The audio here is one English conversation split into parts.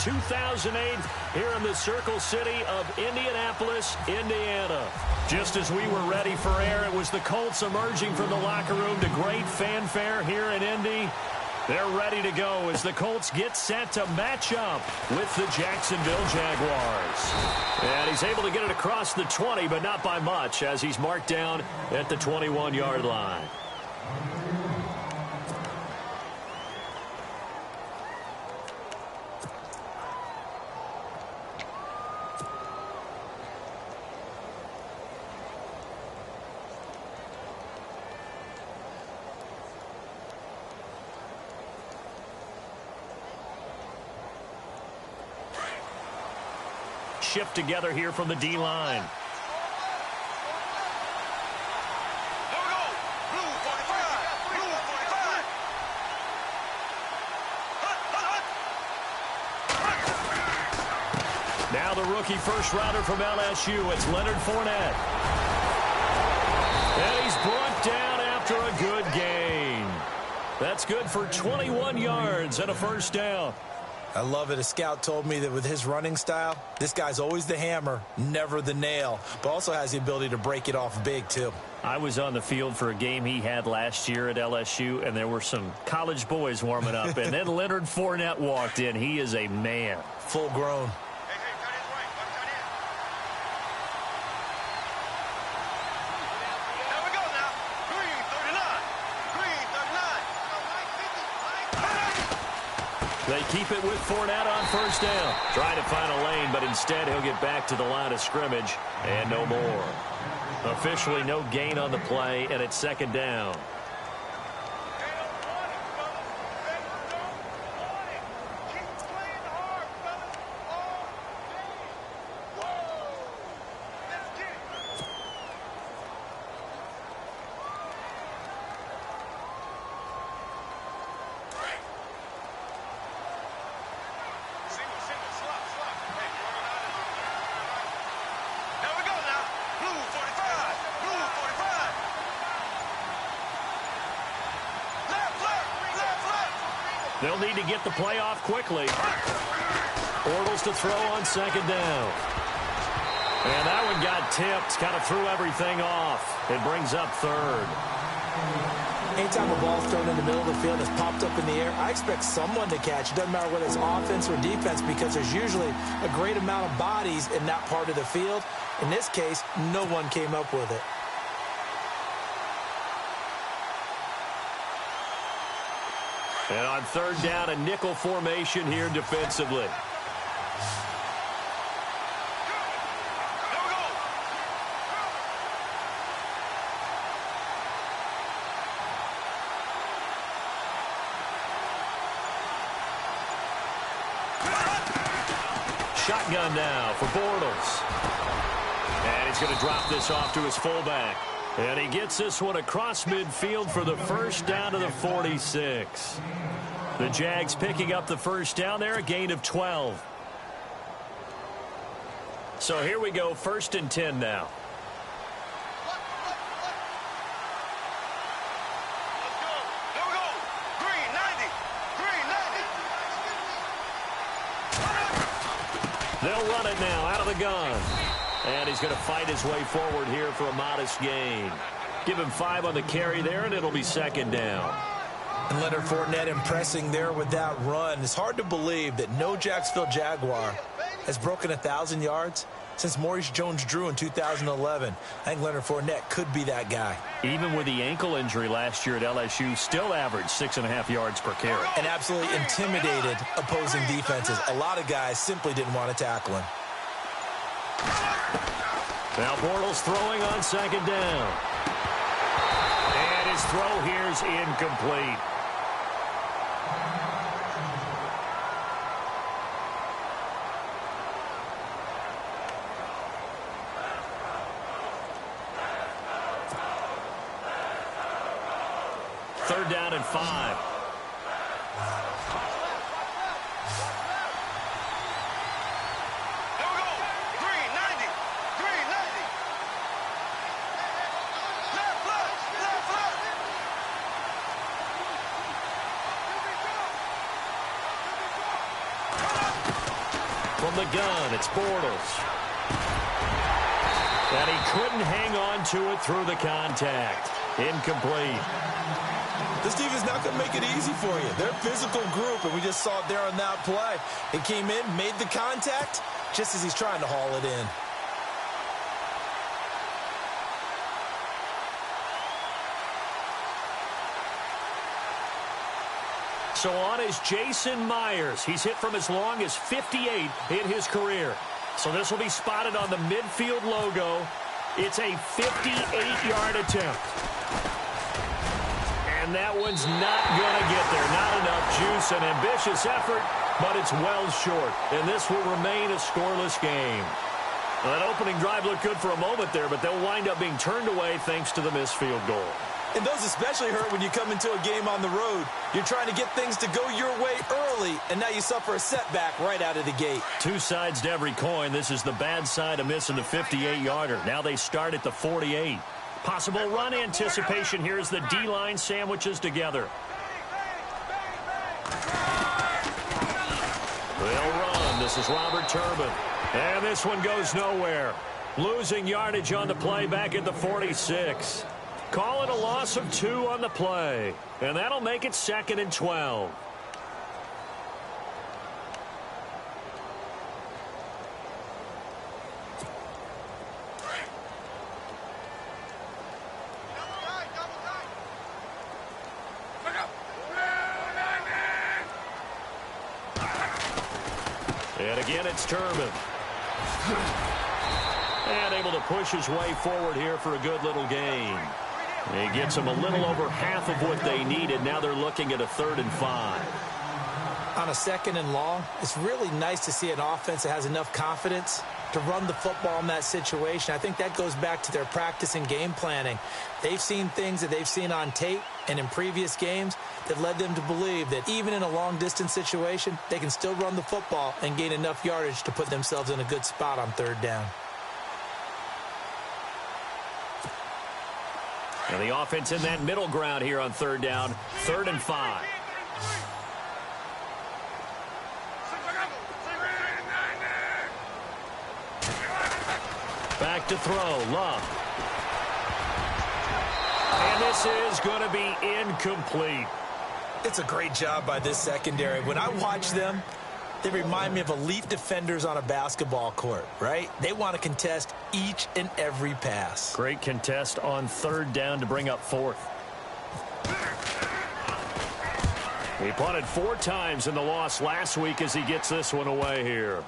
2008 here in the Circle City of Indianapolis, Indiana. Just as we were ready for air, it was the Colts emerging from the locker room to great fanfare here in Indy. They're ready to go as the Colts get set to match up with the Jacksonville Jaguars. And he's able to get it across the 20, but not by much, as he's marked down at the 21-yard line. Shift together here from the D-line. Now the rookie first rounder from LSU, it's Leonard Fournette. And he's brought down after a good gain. That's good for 21 yards and a first down. I love it. A scout told me that with his running style, this guy's always the hammer, never the nail, but also has the ability to break it off big, too. I was on the field for a game he had last year at LSU, and there were some college boys warming up, and then Leonard Fournette walked in. He is a man. Full grown. They keep it with Fournette on first down. Trying to find a lane, but instead he'll get back to the line of scrimmage and no more. Officially no gain on the play, and it's second down. They'll need to get the play off quickly. Bortles to throw on second down. And that one got tipped, kind of threw everything off. It brings up third. Anytime a ball's thrown in the middle of the field that's popped up in the air, I expect someone to catch. It doesn't matter whether it's offense or defense, because there's usually a great amount of bodies in that part of the field. In this case, no one came up with it. And on third down, a nickel formation here defensively. Shotgun now for Bortles. And he's going to drop this off to his fullback. And he gets this one across midfield for the first down to the 46. The Jags picking up the first down there, a gain of 12. So here we go, 1st and 10 now. They'll run it now out of the gun. And he's going to fight his way forward here for a modest gain. Give him 5 on the carry there, and it'll be second down. And Leonard Fournette impressing there with that run. It's hard to believe that no Jacksonville Jaguar has broken 1,000 yards since Maurice Jones-Drew in 2011. I think Leonard Fournette could be that guy. Even with the ankle injury last year at LSU, still averaged 6.5 yards per carry. And absolutely intimidated opposing defenses. A lot of guys simply didn't want to tackle him. Now Bortles throwing on second down. And his throw here's incomplete. Third down and 5. From the gun, it's Bortles. And he couldn't hang on to it through the contact. Incomplete. This defense is not going to make it easy for you. They're a physical group, and we just saw it there on that play. He came in, made the contact, just as he's trying to haul it in. So on is Jason Myers. He's hit from as long as 58 in his career. So this will be spotted on the midfield logo. It's a 58-yard attempt. And that one's not going to get there. Not enough juice. An ambitious effort, but it's well short. And this will remain a scoreless game. Well, that opening drive looked good for a moment there, but they'll wind up being turned away thanks to the missed field goal. And those especially hurt when you come into a game on the road. You're trying to get things to go your way early, and now you suffer a setback right out of the gate. Two sides to every coin. This is the bad side of missing the 58-yarder. Now they start at the 48. Possible run anticipation here as the D-line sandwiches together. They'll run. This is Robert Turbin. And this one goes nowhere. Losing yardage on the play back at the 46. Call it a loss of 2 on the play. And that'll make it 2nd and 12. And again, it's Turbin. And able to push his way forward here for a good little gain. He gets them a little over half of what they needed. Now they're looking at a 3rd and 5. On a 2nd and long, it's really nice to see an offense that has enough confidence to run the football in that situation. I think that goes back to their practice and game planning. They've seen things that they've seen on tape and in previous games that led them to believe that even in a long-distance situation, they can still run the football and gain enough yardage to put themselves in a good spot on 3rd down. And the offense in that middle ground here on 3rd down, 3rd and 5. Back to throw, Love. And this is going to be incomplete. It's a great job by this secondary. When I watch them, they remind me of elite defenders on a basketball court, right? They want to contest each and every pass. Great contest on 3rd down to bring up 4th. He punted 4 times in the loss last week as he gets this one away here.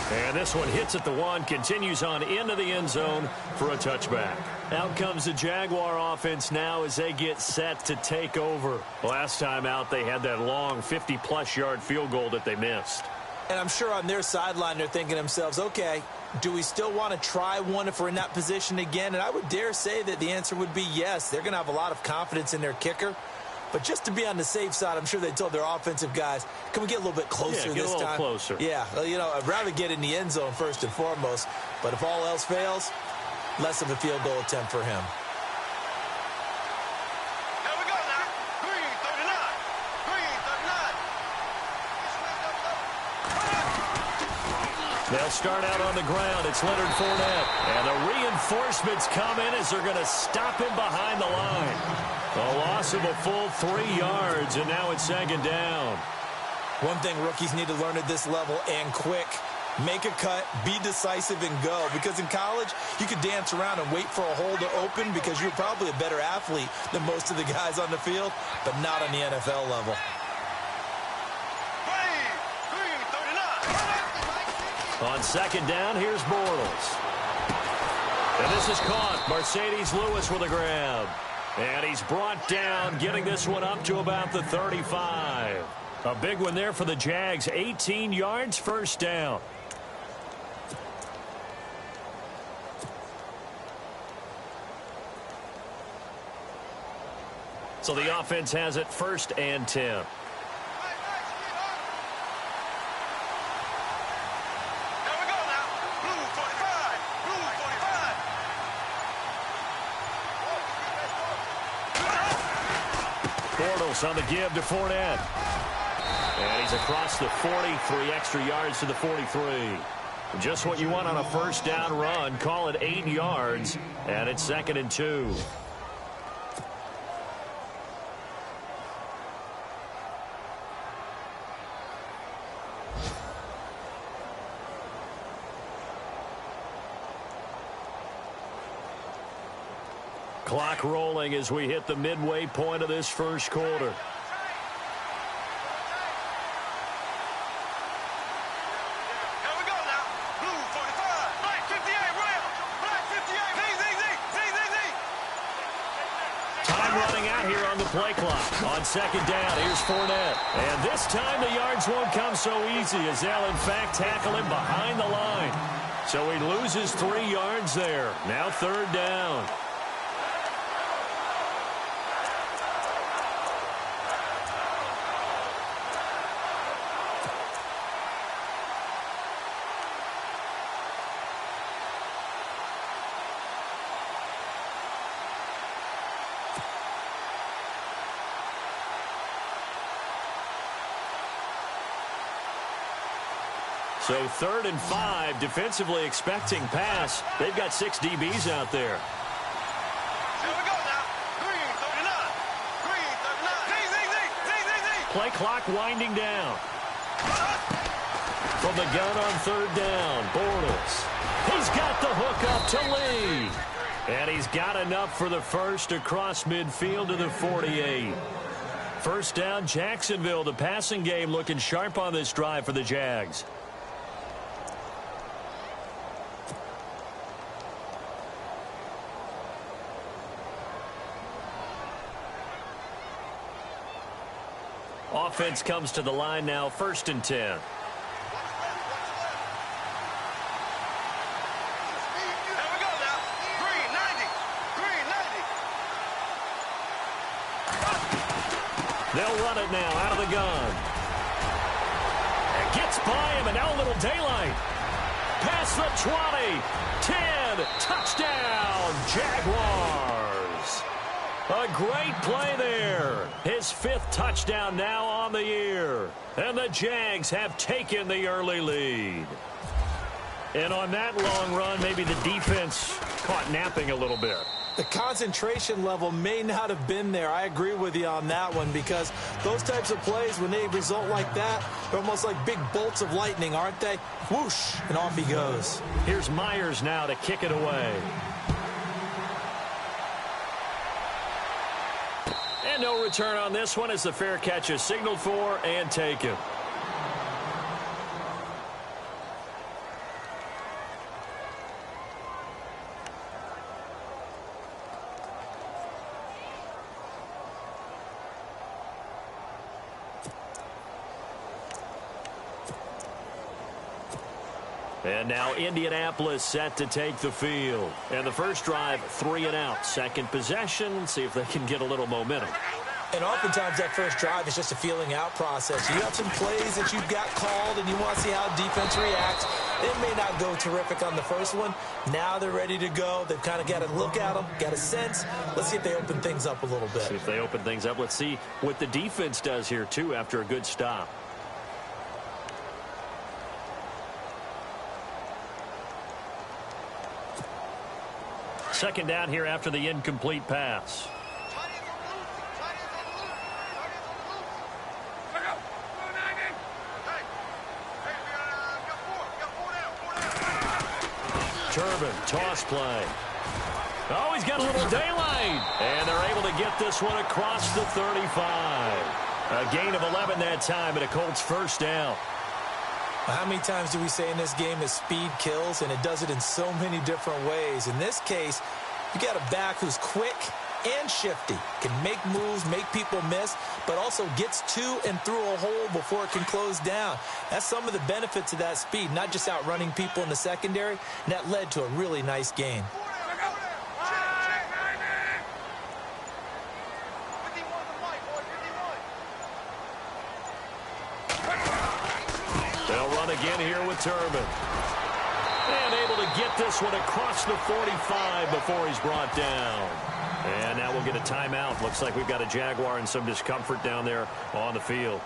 And this one hits at the 1, continues on into the end zone for a touchback. Out comes the Jaguar offense now as they get set to take over. Last time out, they had that long 50-plus yard field goal that they missed. And I'm sure on their sideline, they're thinking to themselves, okay, do we still want to try one if we're in that position again? And I would dare say that the answer would be yes. They're going to have a lot of confidence in their kicker. But just to be on the safe side, I'm sure they told their offensive guys, can we get a little bit closer this time? Get a little closer. Yeah, well, you know, I'd rather get in the end zone first and foremost. But if all else fails, less of a field goal attempt for him. Here we go now. Green, 39. Green, 39. They'll start out on the ground. It's Leonard Fournette. And the reinforcements come in as they're going to stop him behind the line. A loss of a full 3 yards, and now it's 2nd down. One thing rookies need to learn at this level, and quick, make a cut, be decisive, and go. Because in college, you could dance around and wait for a hole to open because you're probably a better athlete than most of the guys on the field, but not on the NFL level. Green, 39. On 2nd down, here's Bortles. And this is caught. Mercedes Lewis with a grab. And he's brought down, getting this one up to about the 35. A big one there for the Jags. 18 yards, 1st down. So the offense has it 1st and 10. On the give to Fournette. And he's across the 40, 3 extra yards to the 43. Just what you want on a first down run. Call it 8 yards, and it's 2nd and 2. Clock rolling as we hit the midway point of this first quarter. Play clock on 2nd down. Here's Fournette. And this time the yards won't come so easy as they'll, in fact, tackle him behind the line. So he loses 3 yards there. Now 3rd down. So 3rd and 5, defensively expecting pass. They've got 6 DBs out there. Here we go now. Green, 39. Green, 39. Play clock winding down. From the gun on 3rd down, Bortles. He's got the hook up to lead. And he's got enough for the first across midfield to the 48. First down, Jacksonville. The passing game looking sharp on this drive for the Jags. Offense comes to the line now, 1st and 10. Here we go now. Green, 90. Green, 90. They'll run it now out of the gun. It gets by him, and now a little daylight. Past the 20. 10. Touchdown, Jaguars. A great play there. His 5th touchdown now on the year. And the Jags have taken the early lead. And on that long run, maybe the defense caught napping a little bit. The concentration level may not have been there. I agree with you on that one because those types of plays, when they result like that, they're almost like big bolts of lightning, aren't they? Whoosh, and off he goes. Here's Myers now to kick it away. And no return on this one as the fair catch is signaled for and taken. And now Indianapolis set to take the field. And the first drive, 3 and out. Second possession, see if they can get a little momentum. And oftentimes that first drive is just a feeling out process. You have some plays that you've got called and you want to see how defense reacts. It may not go terrific on the first one. Now they're ready to go. They've kind of got to look at them, got a sense. Let's see if they open things up a little bit. See if they open things up. Let's see what the defense does here, too, after a good stop. Second down here after the incomplete pass. Turbin, toss play. Oh, he's got a little daylight. And they're able to get this one across the 35. A gain of 11 that time, and a Colts first down. How many times do we say in this game that speed kills, and it does it in so many different ways? In this case, you got a back who's quick and shifty, can make moves, make people miss, but also gets to and through a hole before it can close down. That's some of the benefits of that speed, not just outrunning people in the secondary, and that led to a really nice gain. They'll run again here with Turbin. And able to get this one across the 45 before he's brought down. And now we'll get a timeout. Looks like we've got a Jaguar in some discomfort down there on the field.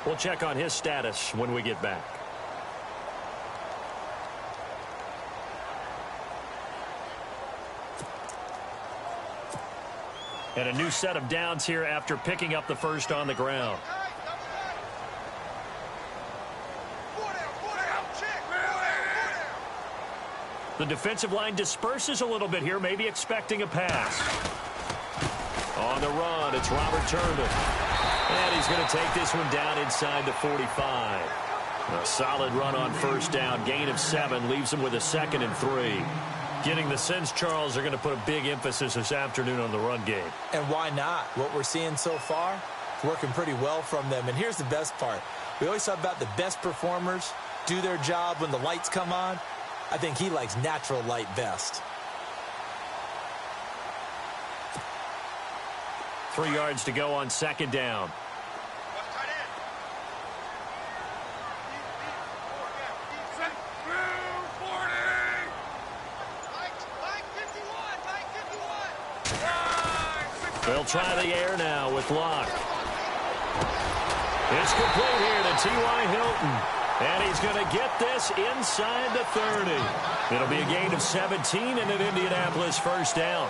We'll check on his status when we get back. And a new set of downs here after picking up the first on the ground. The defensive line disperses a little bit here, maybe expecting a pass. On the run, it's Robert Turbin. And he's going to take this one down inside the 45. A solid run on first down. Gain of 7 leaves him with a 2nd and 3. Getting the sense, Charles, are going to put a big emphasis this afternoon on the run game. And why not? What we're seeing so far, working pretty well from them. And here's the best part. We always talk about the best performers do their job when the lights come on. I think he likes natural light best. 3 yards to go on 2nd down. They'll try the air now with Locke. It's complete here to T.Y. Hilton. And he's going to get this inside the 30. It'll be a gain of 17 and an Indianapolis first down.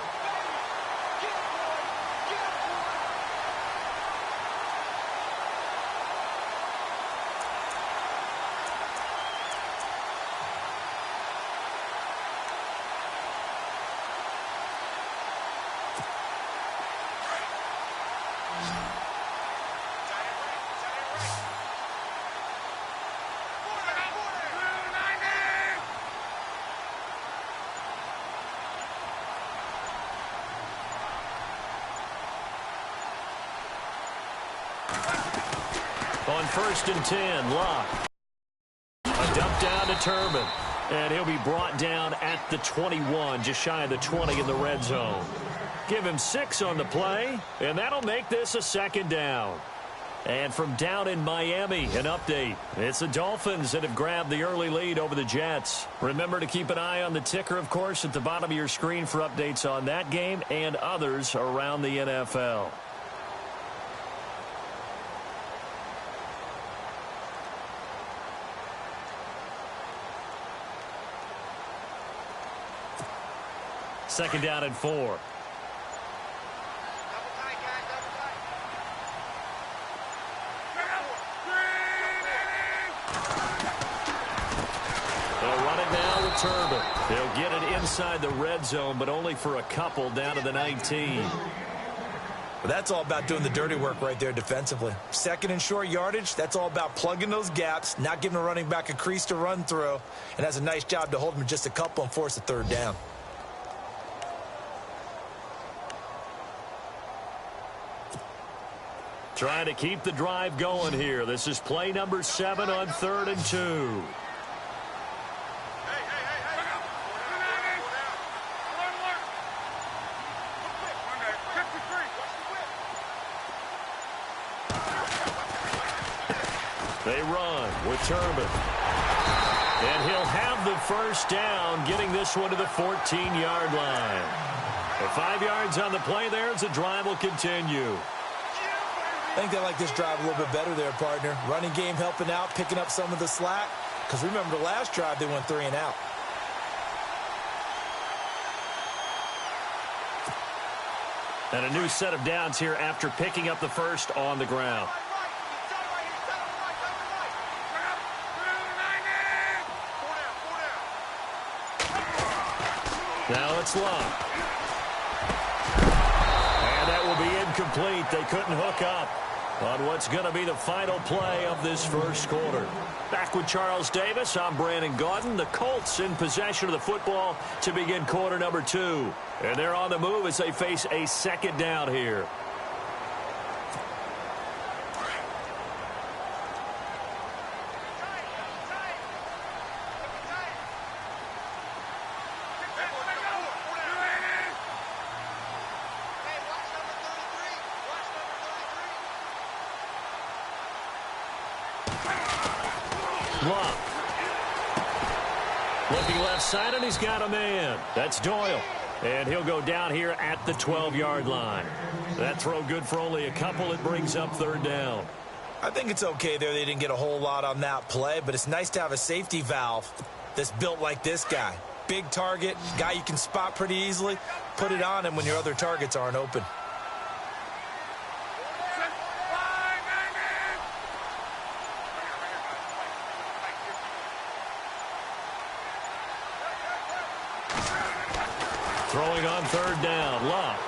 On 1st and 10, Locke. A dump down to Turbin. And he'll be brought down at the 21, just shy of the 20 in the red zone. Give him 6 on the play, and that'll make this a 2nd down. And from down in Miami, an update. It's the Dolphins that have grabbed the early lead over the Jets. Remember to keep an eye on the ticker, of course, at the bottom of your screen for updates on that game and others around the NFL. Second down and 4. They'll run it now with Turbin. They'll get it inside the red zone, but only for a couple down to the 19. Well, that's all about doing the dirty work right there defensively. 2nd and short yardage, that's all about plugging those gaps, not giving a running back a crease to run through, and has a nice job to hold him just a couple and force a 3rd down. Trying to keep the drive going here. This is play number 7 on 3rd and 2. They run with Turbin. And he'll have the first down, getting this one to the 14-yard line. The 5 yards on the play there as the drive will continue. I think they like this drive a little bit better there, partner. Running game helping out, picking up some of the slack. Because remember, the last drive, they went 3 and out. And a new set of downs here after picking up the first on the ground. Now it's Locke. And that will be incomplete. They couldn't hook up on what's going to be the final play of this first quarter. Back with Charles Davis, I'm Brandon Gaudin. The Colts in possession of the football to begin quarter number 2. And they're on the move as they face a 2nd down here. Locke. Looking left side, and he's got a man. That's Doyle. And he'll go down here at the 12-yard line. That throw good for only a couple. It brings up 3rd down. I think it's okay there. They didn't get a whole lot on that play, but it's nice to have a safety valve that's built like this guy. Big target, guy you can spot pretty easily. Put it on him when your other targets aren't open. Throwing on third down, Luck.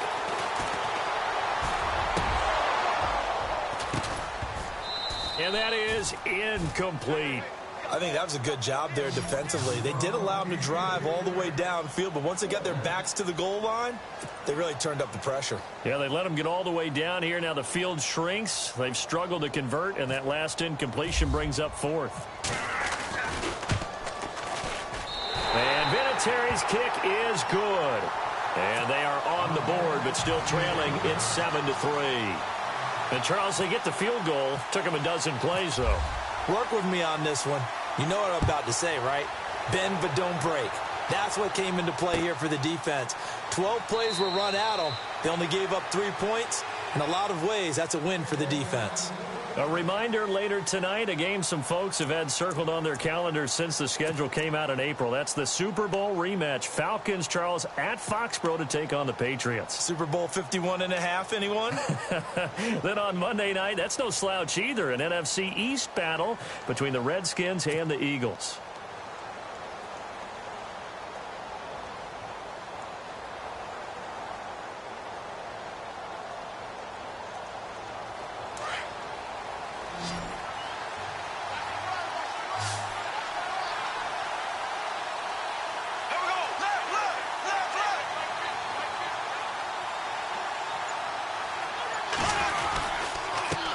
And that is incomplete. I think that was a good job there defensively. They did allow them to drive all the way downfield, but once they got their backs to the goal line, they really turned up the pressure. Yeah, they let them get all the way down here. Now the field shrinks. They've struggled to convert, and that last incompletion brings up fourth. And Vinatieri's kick is good. And they are on the board, but still trailing. It's 7-3. And, Charles, they get the field goal. Took them a dozen plays, though. Work with me on this one. You know what I'm about to say, right? Bend but don't break. That's what came into play here for the defense. 12 plays were run at them. They only gave up 3 points. In a lot of ways, that's a win for the defense. A reminder later tonight, a game some folks have had circled on their calendars since the schedule came out in April. That's the Super Bowl rematch. Falcons, Charles, at Foxborough to take on the Patriots. Super Bowl 51.5, anyone? Then on Monday night, that's no slouch either. An NFC East battle between the Redskins and the Eagles.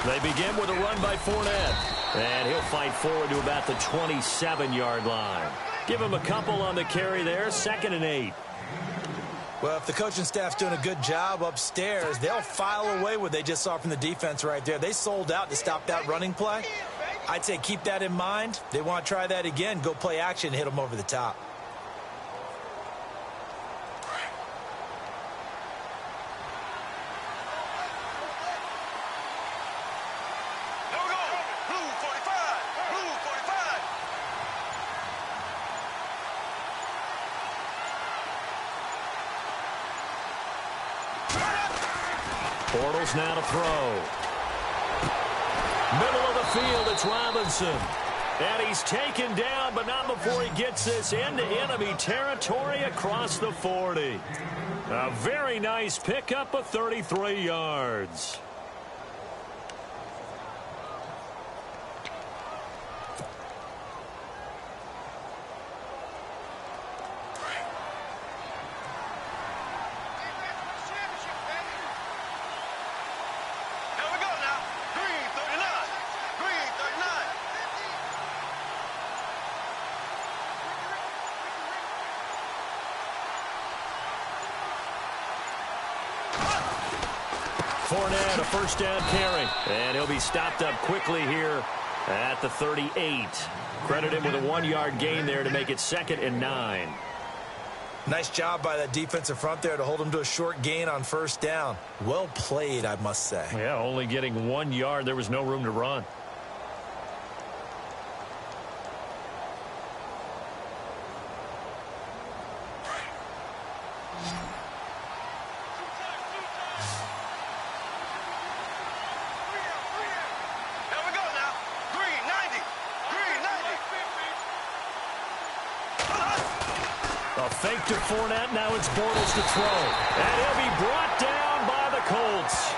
They begin with a run by Fournette. And he'll fight forward to about the 27-yard line. Give him a couple on the carry there. 2nd and 8. Well, if the coaching staff's doing a good job upstairs, they'll file away what they just saw from the defense right there. They sold out to stop that running play. I'd say keep that in mind. They want to try that again. Go play action and hit them over the top. Bortles now to throw. Middle of the field, it's Robinson. And he's taken down, but not before he gets this into enemy territory across the 40. A very nice pickup of 33 yards. Fournette, a first down carry. And he'll be stopped up quickly here at the 38. Credit him with a 1-yard gain there to make it 2nd and 9. Nice job by that defensive front there to hold him to a short gain on first down. Well played, I must say. Yeah, only getting 1 yard. There was no room to run. Fake to Fournette. Now it's Bortles to throw. And he'll be brought down by the Colts.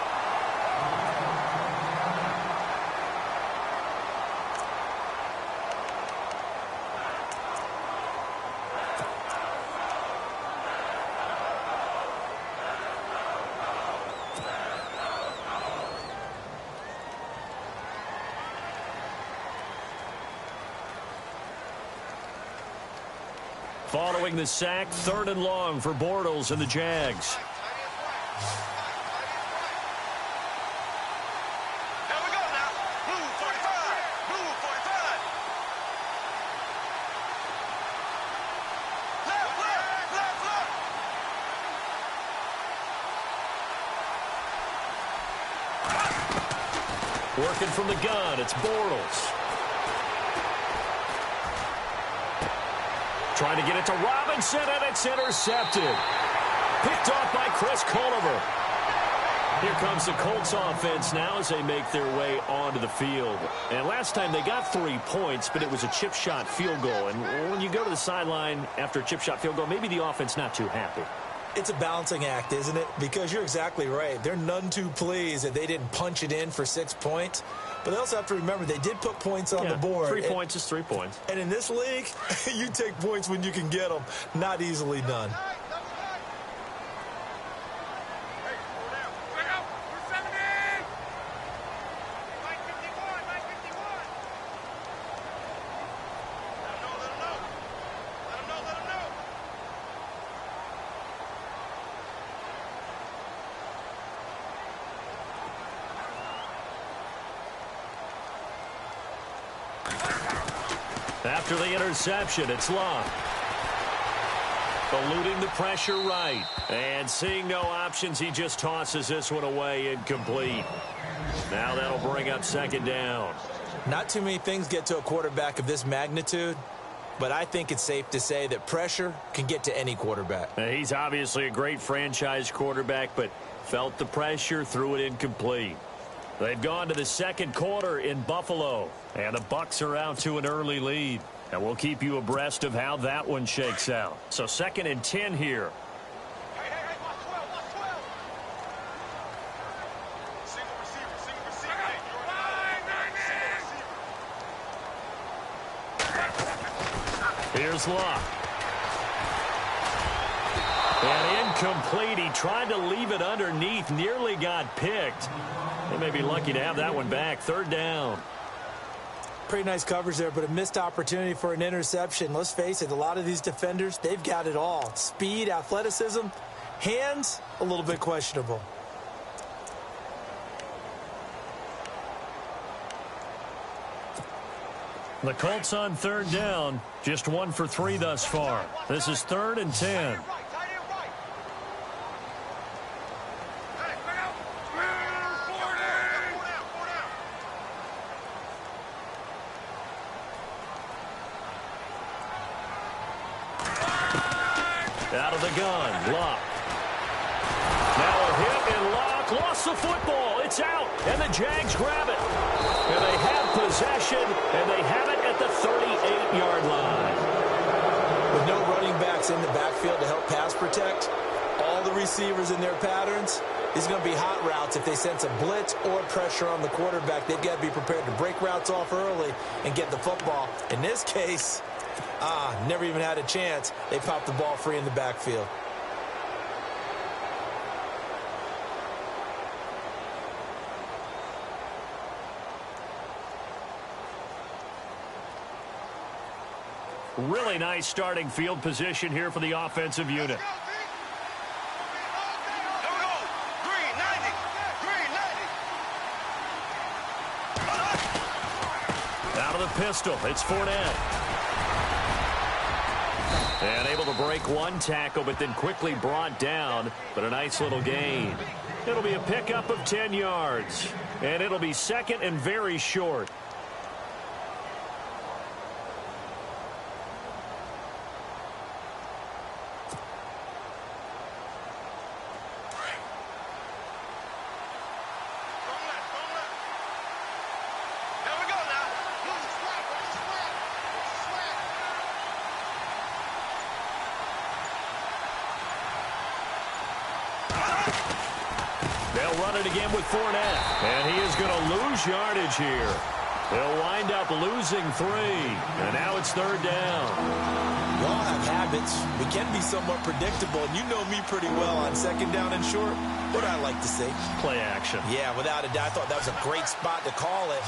Following the sack, 3rd and long for Bortles and the Jags. Here we go now. Blue 45. Blue 45. Left, left, left, left. Working from the gun, it's Bortles. Trying to get it to Robinson, and it's intercepted. Picked off by Chris Culliver. Here comes the Colts offense now as they make their way onto the field. And last time they got 3 points, but it was a chip shot field goal. And when you go to the sideline after a chip shot field goal, maybe the offense not too happy. It's a balancing act, isn't it? Because you're exactly right. They're none too pleased that they didn't punch it in for 6 points. But they also have to remember they did put points on the board. 3 points is 3 points. And in this league, you take points when you can get them. Not easily done. After the interception, it's Love. Eluding the pressure right. And seeing no options, he just tosses this one away incomplete. Now that'll bring up second down. Not too many things get to a quarterback of this magnitude, but I think it's safe to say that pressure can get to any quarterback. He's obviously a great franchise quarterback, but felt the pressure, threw it incomplete. They've gone to the second quarter in Buffalo, and the Bucs are out to an early lead. And we'll keep you abreast of how that one shakes out. So 2nd and 10 here. Hey, watch 12, watch 12. Single receiver. Hey, you're on the Here's Locke. And incomplete. He tried to leave it underneath, nearly got picked. They may be lucky to have that one back. 3rd down. Pretty nice coverage there, but a missed opportunity for an interception. Let's face it, a lot of these defenders, they've got it all. Speed, athleticism, hands, a little bit questionable. The Colts on 3rd down, just 1 for 3 thus far. This is 3rd and 10. Out of the gun, Locke. Now a hit, and Locke lost the football. It's out, and the Jags grab it. And they have possession, and they have it at the 38-yard line. With no running backs in the backfield to help pass protect, all the receivers in their patterns, these are going to be hot routes if they sense a blitz or pressure on the quarterback. They've got to be prepared to break routes off early and get the football. In this case, never even had a chance. They popped the ball free in the backfield. Really nice starting field position here for the offensive unit. Out of the pistol, it's Fournette. And able to break one tackle, but then quickly brought down. But a nice little gain. It'll be a pickup of 10 yards. And it'll be 2nd and very short. They'll run it again with Fournette. And he is going to lose yardage here. They'll wind up losing 3. And now it's 3rd down. We all have habits. We can be somewhat predictable. And you know me pretty well on 2nd down and short. What do I like to see? Play action. Yeah, without a doubt. I thought that was a great spot to call it.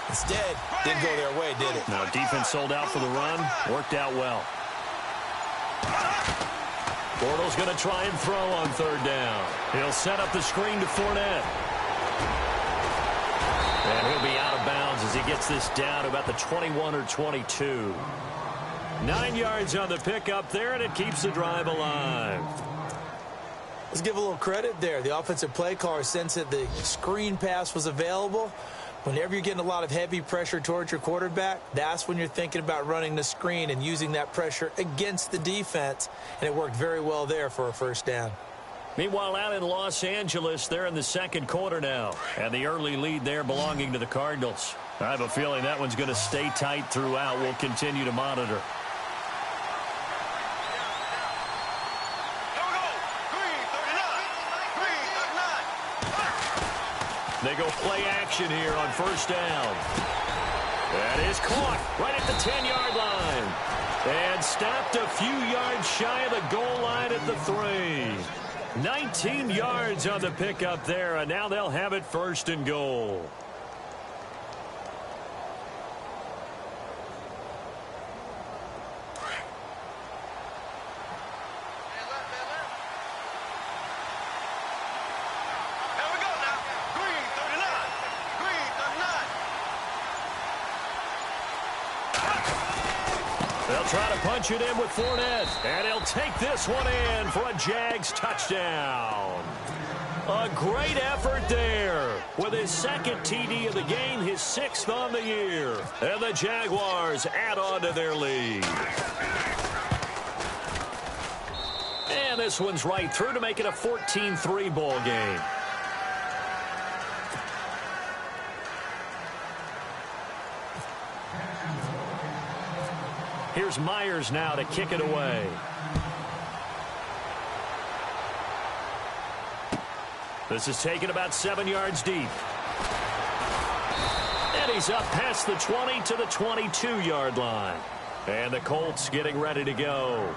Instead, didn't go their way, did it? No, defense sold out for the run. Worked out well. Bortles going to try and throw on 3rd down. He'll set up the screen to Fournette. And he'll be out of bounds as he gets this down to about the 21 or 22. 9 yards on the pickup there, and it keeps the drive alive. Let's give a little credit there. The offensive play caller sensed that the screen pass was available, Whenever you're getting a lot of heavy pressure towards your quarterback, that's when you're thinking about running the screen and using that pressure against the defense, and it worked very well there for a first down. Meanwhile, out in Los Angeles, they're in the second quarter now, and the early lead there belonging to the Cardinals. I have a feeling that one's going to stay tight throughout. We'll continue to monitor. They go play action here on first down. That is caught right at the 10-yard line. And stopped a few yards shy of the goal line at the 3. 19 yards on the pickup there, and now they'll have it first and goal. They'll try to punch it in with Fournette, and he'll take this one in for a Jags touchdown. A great effort there with his second TD of the game, his 6th on the year. And the Jaguars add on to their lead. And this one's right through to make it a 14-3 ball game. Here's Myers now to kick it away. This is taken about 7 yards deep. And he's up past the 20 to the 22-yard line. And the Colts getting ready to go.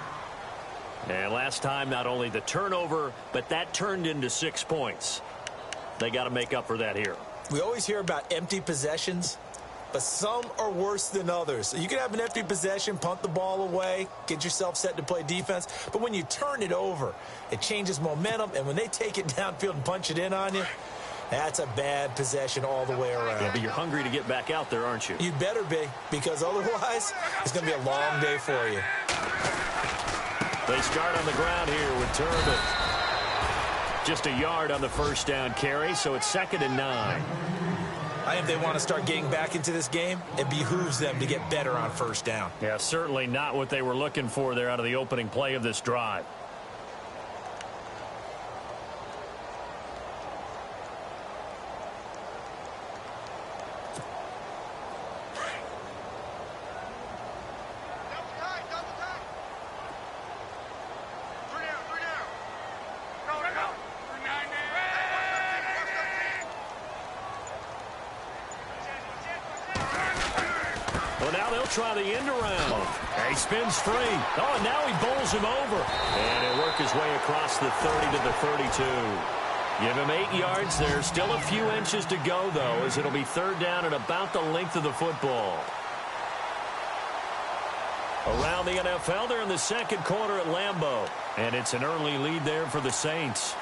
And last time, not only the turnover, but that turned into 6 points. They got to make up for that here. We always hear about empty possessions, but some are worse than others. You can have an empty possession, punt the ball away, get yourself set to play defense. But when you turn it over, it changes momentum. And when they take it downfield and punch it in on you, that's a bad possession all the way around. Yeah, but you're hungry to get back out there, aren't you? You better be, because otherwise it's going to be a long day for you. They start on the ground here with Turbin. Just a yard on the first down carry, so it's 2nd and 9. I think if they want to start getting back into this game, it behooves them to get better on first down. Yeah, certainly not what they were looking for there out of the opening play of this drive. Try the end around. He spins free. Oh, and now he bowls him over. And he'll work his way across the 30 to the 32. Give him 8 yards there. Still a few inches to go, though, as it'll be 3rd down and about the length of the football. Around the NFL, they're in the second quarter at Lambeau. And it's an early lead there for the Saints.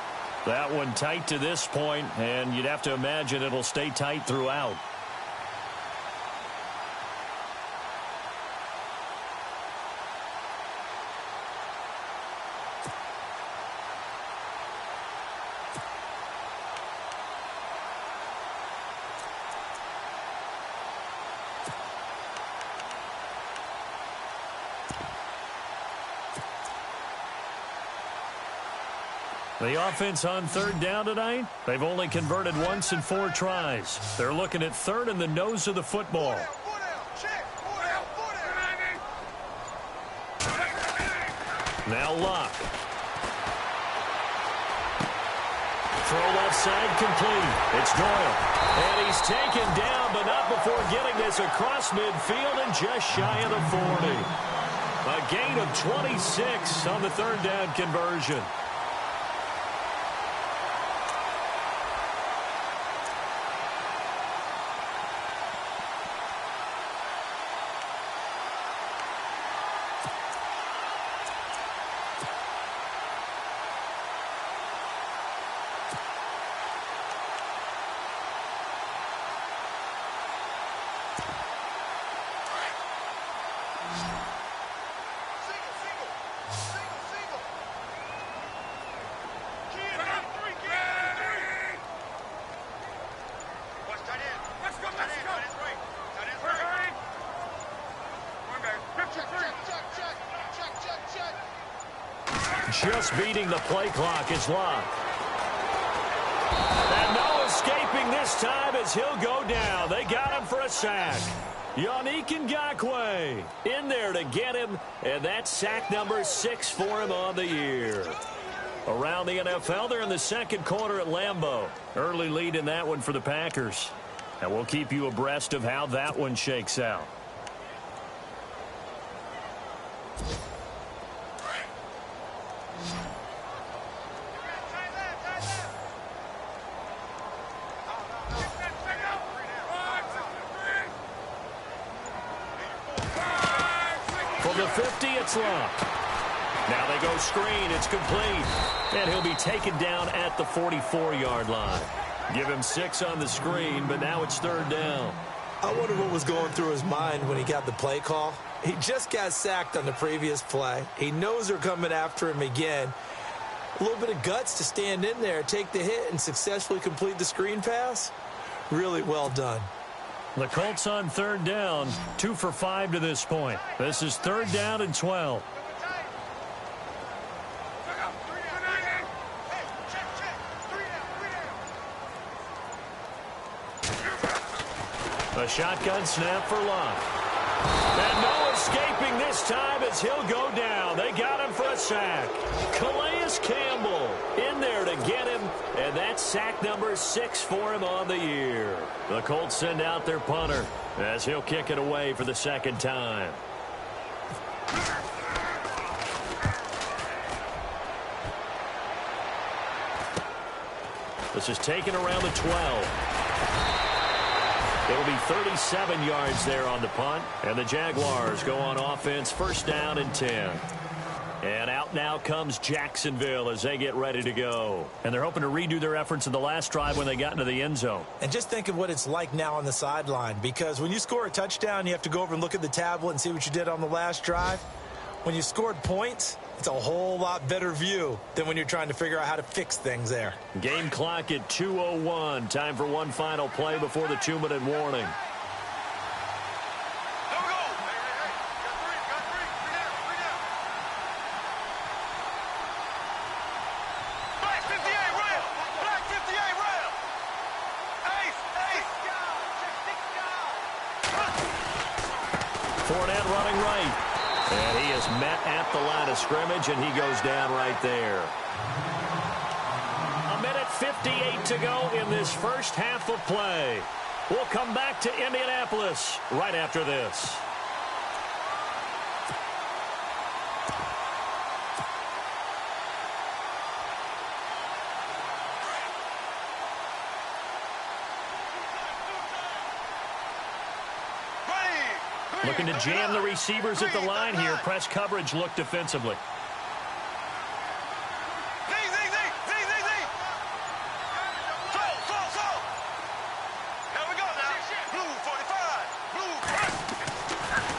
That one tight to this point, and you'd have to imagine it'll stay tight throughout. The offense on 3rd down tonight, they've only converted once in 4 tries. They're looking at 3rd in the nose of the football. Now Luck. Throw left side complete. It's Doyle. And he's taken down, but not before getting this across midfield and just shy of the 40. A gain of 26 on the 3rd down conversion. Just beating the play clock is locked. And no escaping this time as he'll go down. They got him for a sack. Yannick Ngakoue in there to get him, and that's sack number 6 for him on the year. Around the NFL, they're in the second quarter at Lambeau. Early lead in that one for the Packers. And we'll keep you abreast of how that one shakes out. For the 50, it's locked. Now they go screen. It's complete. And he'll be taken down at the 44-yard line. Give him 6 on the screen, but now it's third down. I wonder what was going through his mind when he got the play call. He just got sacked on the previous play. He knows they're coming after him again. A little bit of guts to stand in there, take the hit, and successfully complete the screen pass. Really well done. The Colts on third down, 2 for 5 to this point. This is third down and 12. A shotgun snap for Locke. And no escaping this time as he'll go down. They got him for a sack. Calais Campbell in there to get him, and that's sack number 6 for him on the year. The Colts send out their punter as he'll kick it away for the second time. This is taken around the 12. It'll be 37 yards there on the punt. And the Jaguars go on offense, first down and 10. And out now comes Jacksonville as they get ready to go. And they're hoping to redo their efforts in the last drive when they got into the end zone. And just think of what it's like now on the sideline. Because when you score a touchdown, you have to go over and look at the tablet and see what you did on the last drive. When you scored points, it's a whole lot better view than when you're trying to figure out how to fix things there. Game clock at 2:01. Time for one final play before the 2-minute warning. Fournette running right. And he is met at the line of scrimmage, and he goes down right there. 1:58 to go in this first half of play. We'll come back to Indianapolis right after this. Looking to jam the receivers at the line here. Press coverage look defensively.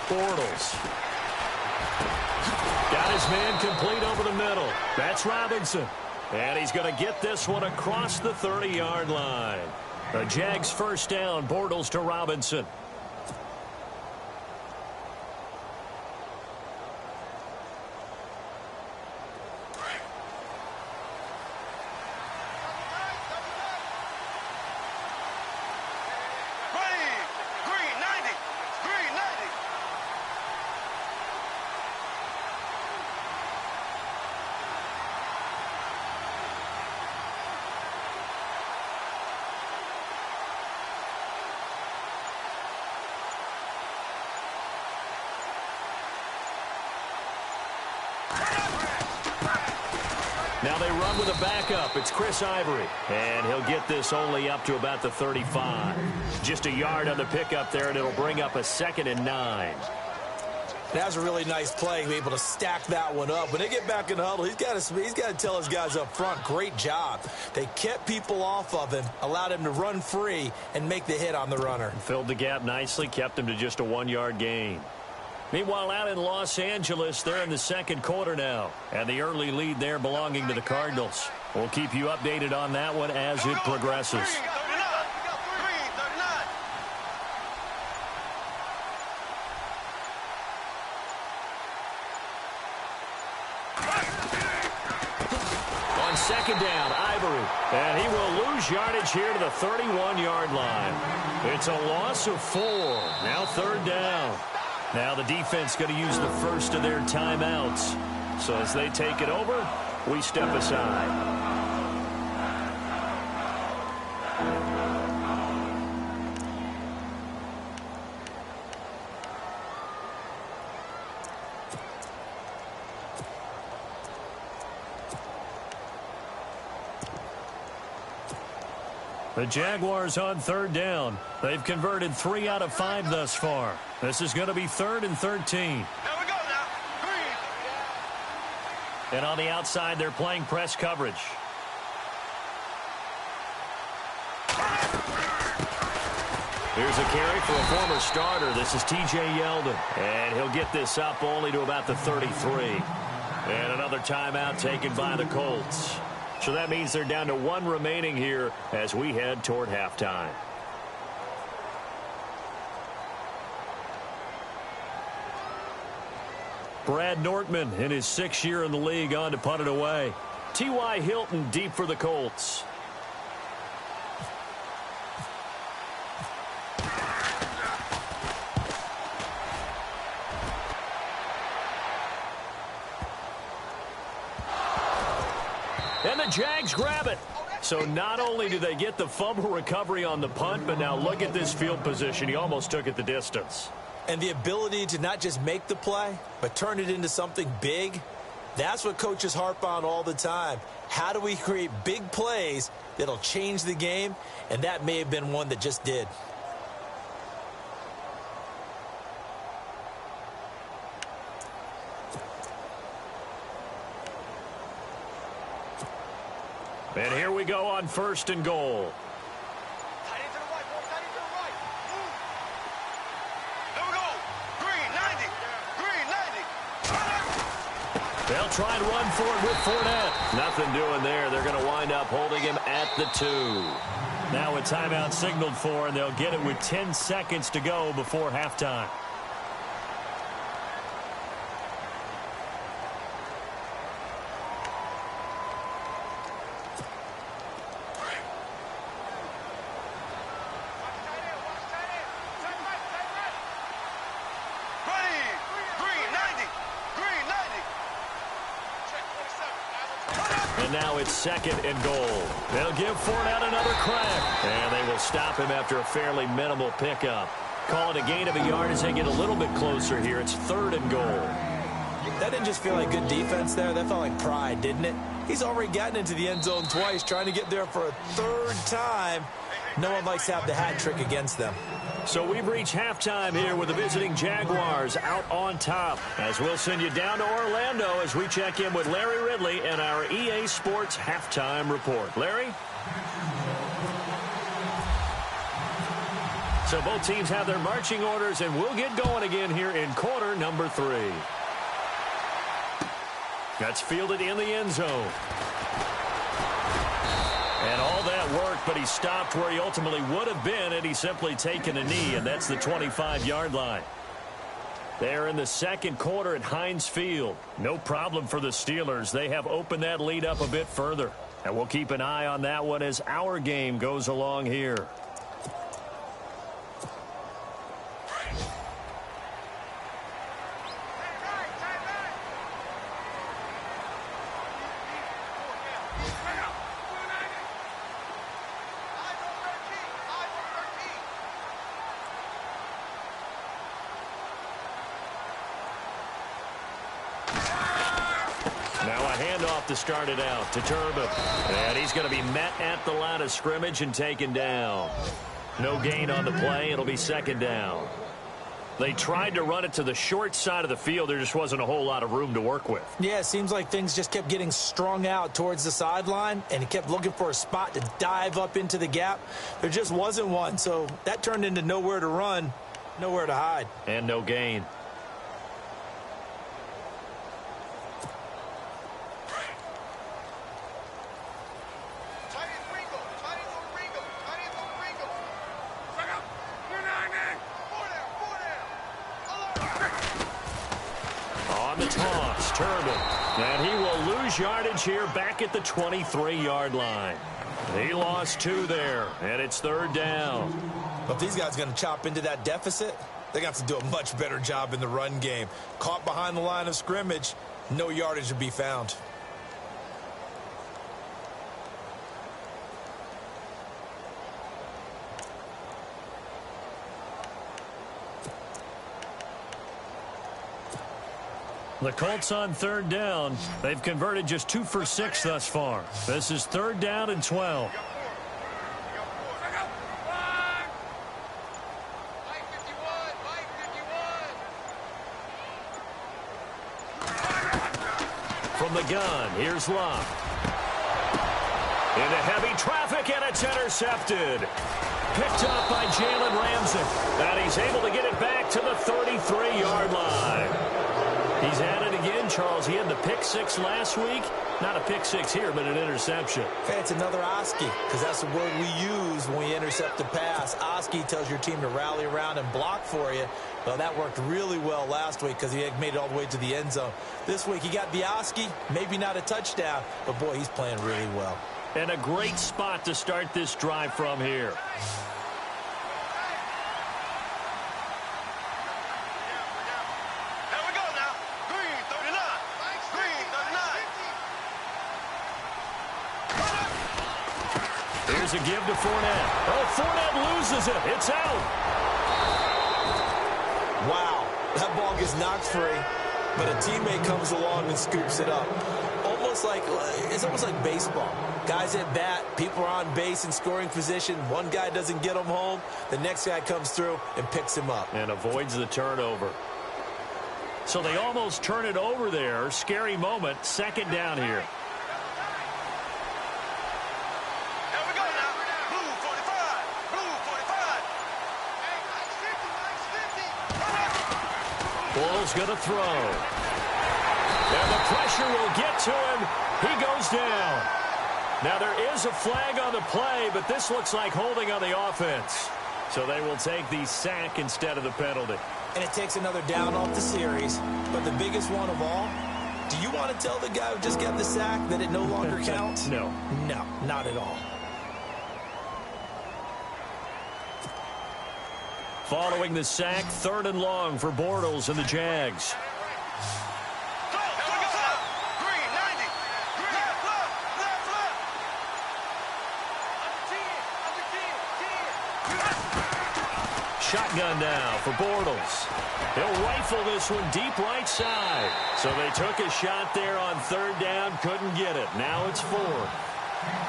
Bortles. Got his man complete over the middle. That's Robinson. And he's going to get this one across the 30-yard line. The Jags first down. Bortles to Robinson. Now they run with a backup. It's Chris Ivory. And he'll get this only up to about the 35. Just a yard on the pickup there, and it'll bring up a 2nd and 9. That was a really nice play to be able to stack that one up. When they get back in the huddle, he's got to tell his guys up front, great job. They kept people off of him, allowed him to run free, and make the hit on the runner. Filled the gap nicely, kept him to just a 1-yard gain. Meanwhile, out in Los Angeles, they're in the second quarter now. And the early lead there belonging to the Cardinals. We'll keep you updated on that one as it progresses. On second down, Ivory. And he will lose yardage here to the 31-yard line. It's a loss of 4. Now third down. Now the defense going to use the first of their timeouts. So as they take it over, we step aside. The Jaguars on third down. They've converted 3 out of 5 thus far. This is going to be 3rd and 13. Here we go now. 3. And on the outside, they're playing press coverage. Here's a carry for a former starter. This is T.J. Yeldon. And he'll get this up only to about the 33. And another timeout taken by the Colts. So that means they're down to 1 remaining here as we head toward halftime. Brad Nortman in his 6th year in the league on to punt it away. T.Y. Hilton deep for the Colts. And the Jags grab it. So not only do they get the fumble recovery on the punt, but now look at this field position. He almost took it the distance. And the ability to not just make the play, but turn it into something big, that's what coaches harp on all the time. How do we create big plays that'll change the game? And that may have been one that just did. And here we go on 1st and goal. Tight end to the right, boy. Tight end to the right. Move. There we go. Green, 90. Green, 90. They'll try and run for it with Fournette. Nothing doing there. They're going to wind up holding him at the 2. Now a timeout signaled for, and they'll get it with 10 seconds to go before halftime. And now it's 2nd and goal. They'll give Fournette another crack. And they will stop him after a fairly minimal pickup. Call it a gain of a yard as they get a little bit closer here. It's 3rd and goal. That didn't just feel like good defense there. That felt like pride, didn't it? He's already gotten into the end zone twice, trying to get there for a 3rd time. No one likes to have the hat trick against them. So we've reached halftime here with the visiting Jaguars out on top. As we'll send you down to Orlando as we check in with Larry Ridley and our EA Sports Halftime Report. Larry? So both teams have their marching orders, and we'll get going again here in quarter number 3. That's fielded in the end zone. And all that work, but he stopped where he ultimately would have been had he simply taken a knee, and that's the 25-yard line. They're in the 2nd quarter at Heinz Field. No problem for the Steelers. They have opened that lead up a bit further. And we'll keep an eye on that one as our game goes along here. To start it out to Turbin. And he's going to be met at the line of scrimmage and taken down. No gain on the play. It'll be 2nd down. They tried to run it to the short side of the field. There just wasn't a whole lot of room to work with. Yeah, it seems like things just kept getting strung out towards the sideline, and he kept looking for a spot to dive up into the gap. There just wasn't one, so that turned into nowhere to run, nowhere to hide. And no gain. on the toss. Turbin. And he will lose yardage here back at the 23-yard line. He lost 2 there, and it's 3rd down. Well, if these guys are going to chop into that deficit, they're going to have to do a much better job in the run game. Caught behind the line of scrimmage, no yardage to be found. The Colts on 3rd down. They've converted just 2 for 6 thus far. This is 3rd down and 12. From the gun, here's Love. Into heavy traffic, and it's intercepted. Picked up by Jalen Ramsey. And he's able to get it back to the 33-yard line. He's at it again, Charles. He had the pick 6 last week. Not a pick 6 here, but an interception. Hey, it's another Oski, because that's the word we use when we intercept a pass. Oski tells your team to rally around and block for you. Well, that worked really well last week because he had made it all the way to the end zone. This week, he got the Oski, maybe not a touchdown, but, boy, he's playing really well. And a great spot to start this drive from here. Here's a give to Fournette. Oh, Fournette loses it. It's out. Wow. That ball gets knocked free, but a teammate comes along and scoops it up. It's almost like baseball. Guys at bat, people are on base in scoring position. One guy doesn't get him home. The next guy comes through and picks him up. And avoids the turnover. So they almost turn it over there. Scary moment. 2nd down here. Ball's going to throw. And the pressure will get to him. He goes down. Now there is a flag on the play, but this looks like holding on the offense. So they will take the sack instead of the penalty. And it takes another down off the series. But the biggest one of all, do you want to tell the guy who just got the sack that it no longer counts? No. No, not at all. Following the sack, 3rd and long for Bortles and the Jags. Shotgun now for Bortles. He'll rifle this one deep right side. So they took a shot there on 3rd down, couldn't get it. Now it's 4th.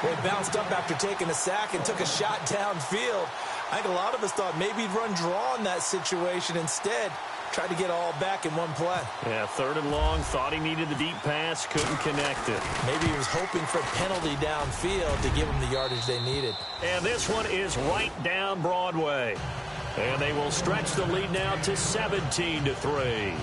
They bounced up after taking a sack and took a shot downfield. I think a lot of us thought maybe he'd run draw in that situation. Instead, tried to get all back in one play. Yeah, 3rd and long, thought he needed the deep pass, couldn't connect it. Maybe he was hoping for a penalty downfield to give him the yardage they needed. And this one is right down Broadway. And they will stretch the lead now to 17-3.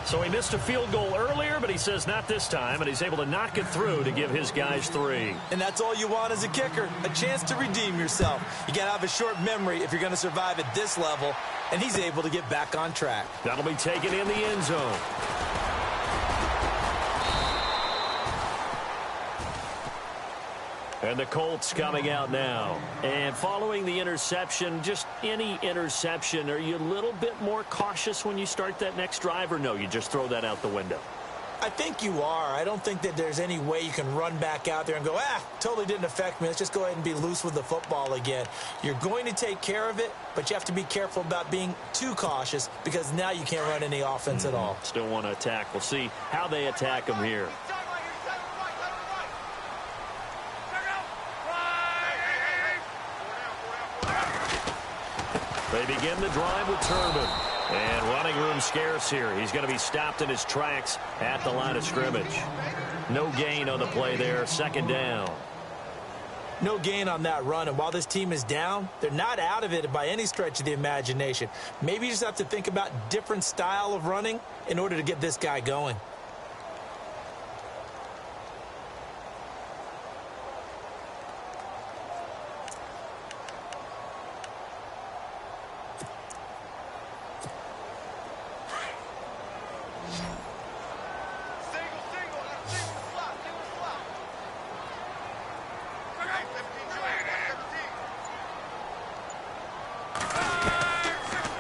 So he missed a field goal earlier, but he says not this time, and he's able to knock it through to give his guys 3. And that's all you want as a kicker, a chance to redeem yourself. You got to have a short memory if you're going to survive at this level, and he's able to get back on track. That'll be taken in the end zone. And the Colts coming out now. And following the interception, just any interception, are you a little bit more cautious when you start that next drive, or no, you just throw that out the window? I think you are. I don't think that there's any way you can run back out there and go, totally didn't affect me. Let's just go ahead and be loose with the football again. You're going to take care of it, but you have to be careful about being too cautious because now you can't run any offense at all. Still want to attack. We'll see how they attack them here. They begin the drive with Turbin. And running room scarce here. He's going to be stopped in his tracks at the line of scrimmage. No gain on the play there. 2nd down. No gain on that run. And while this team is down, they're not out of it by any stretch of the imagination. Maybe you just have to think about different style of running in order to get this guy going.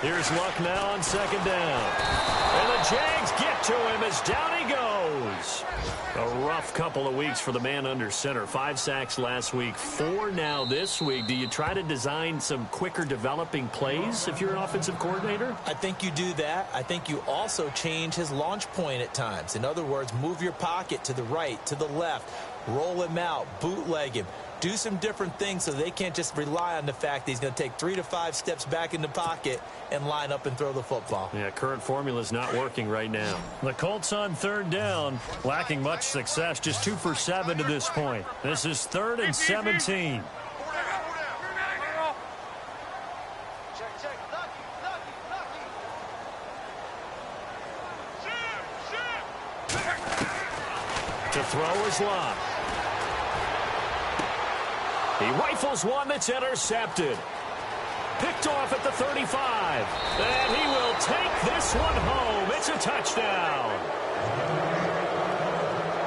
Here's Luck now on second down. And the Jags get to him as down he goes. A rough couple of weeks for the man under center. 5 sacks last week, 4 now this week. Do you try to design some quicker developing plays if you're an offensive coordinator? I think you do that. I think you also change his launch point at times. In other words, move your pocket to the right, to the left, roll him out, bootleg him. Do some different things so they can't just rely on the fact that he's going to take 3 to 5 steps back in the pocket and line up and throw the football. Yeah, current formula is not working right now. The Colts on third down, lacking much success, just 2 for 7 to this point. This is 3rd and 17. To throw is Locke. He rifles one that's intercepted. Picked off at the 35. And he will take this one home. It's a touchdown.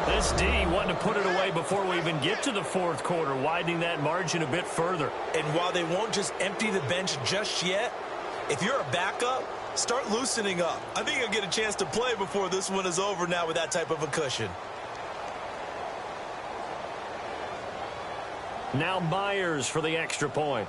This D wanted to put it away before we even get to the fourth quarter, widening that margin a bit further. And while they won't just empty the bench just yet, if you're a backup, start loosening up. I think you'll get a chance to play before this one is over now with that type of a cushion. Now Myers for the extra point.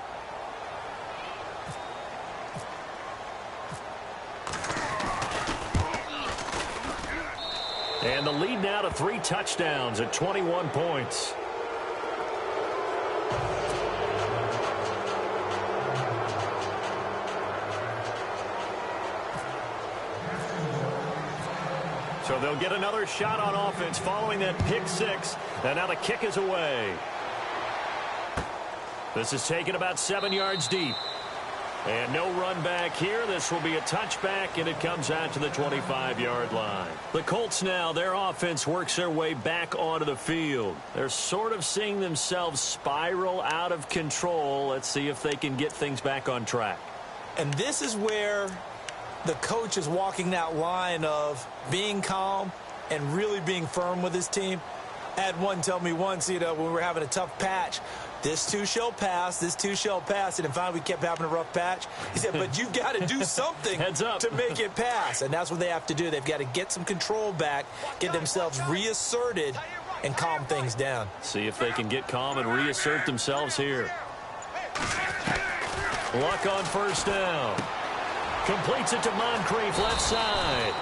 And the lead now to 3 touchdowns at 21 points. So they'll get another shot on offense following that pick 6. And now the kick is away. This is taken about 7 yards deep. And no run back here. This will be a touchback, and it comes out to the 25-yard line. The Colts now, their offense works their way back onto the field. They're sort of seeing themselves spiral out of control. Let's see if they can get things back on track. And this is where the coach is walking that line of being calm and really being firm with his team. I had one tell me once, when we were having a tough patch, this too shall pass, this too shall pass. And then finally we kept having a rough patch. He said, but you've got to do something Heads up. to make it pass. And that's what they have to do. They've got to get some control back, get themselves reasserted, and calm things down. See if they can get calm and reassert themselves here. Luck on first down. Completes it to Moncrief left side.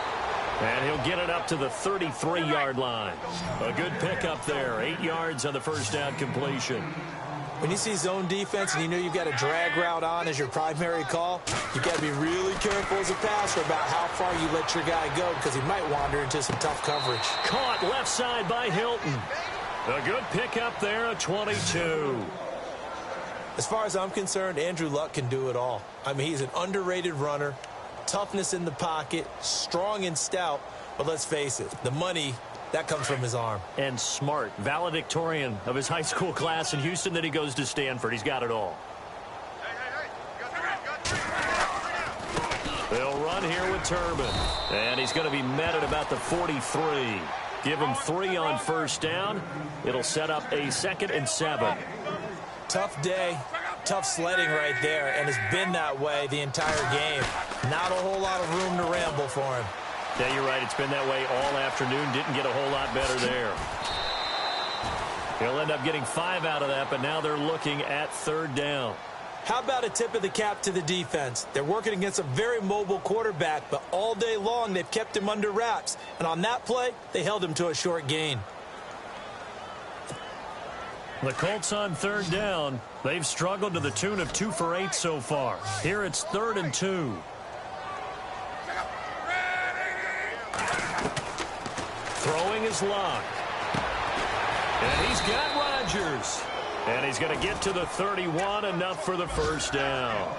And he'll get it up to the 33-yard line. A good pickup there. 8 yards on the first down completion. When you see zone defense and you know you've got a drag route on as your primary call, you've got to be really careful as a passer about how far you let your guy go because he might wander into some tough coverage. Caught left side by Hilton. A good pickup there at 22. As far as I'm concerned, Andrew Luck can do it all. I mean, he's an underrated runner. Toughness in the pocket, strong and stout, but let's face it, the money, that comes from his arm. And smart, valedictorian of his high school class in Houston, then he goes to Stanford. He's got it all. They'll run here with Turbin, and he's going to be met at about the 43. Give him 3 on first down. It'll set up a 2nd and 7. Tough day, tough sledding right there, and it's been that way the entire game. Not a whole lot of room to ramble for him. Yeah, you're right. It's been that way all afternoon. Didn't get a whole lot better there. He'll end up getting 5 out of that, but now they're looking at 3rd down. How about a tip of the cap to the defense? They're working against a very mobile quarterback, but all day long they've kept him under wraps. And on that play, they held him to a short gain. The Colts on 3rd down. They've struggled to the tune of 2 for 8 so far. Here it's 3rd and 2. Throwing is Locke. And he's got Rodgers. And he's going to get to the 31, enough for the first down.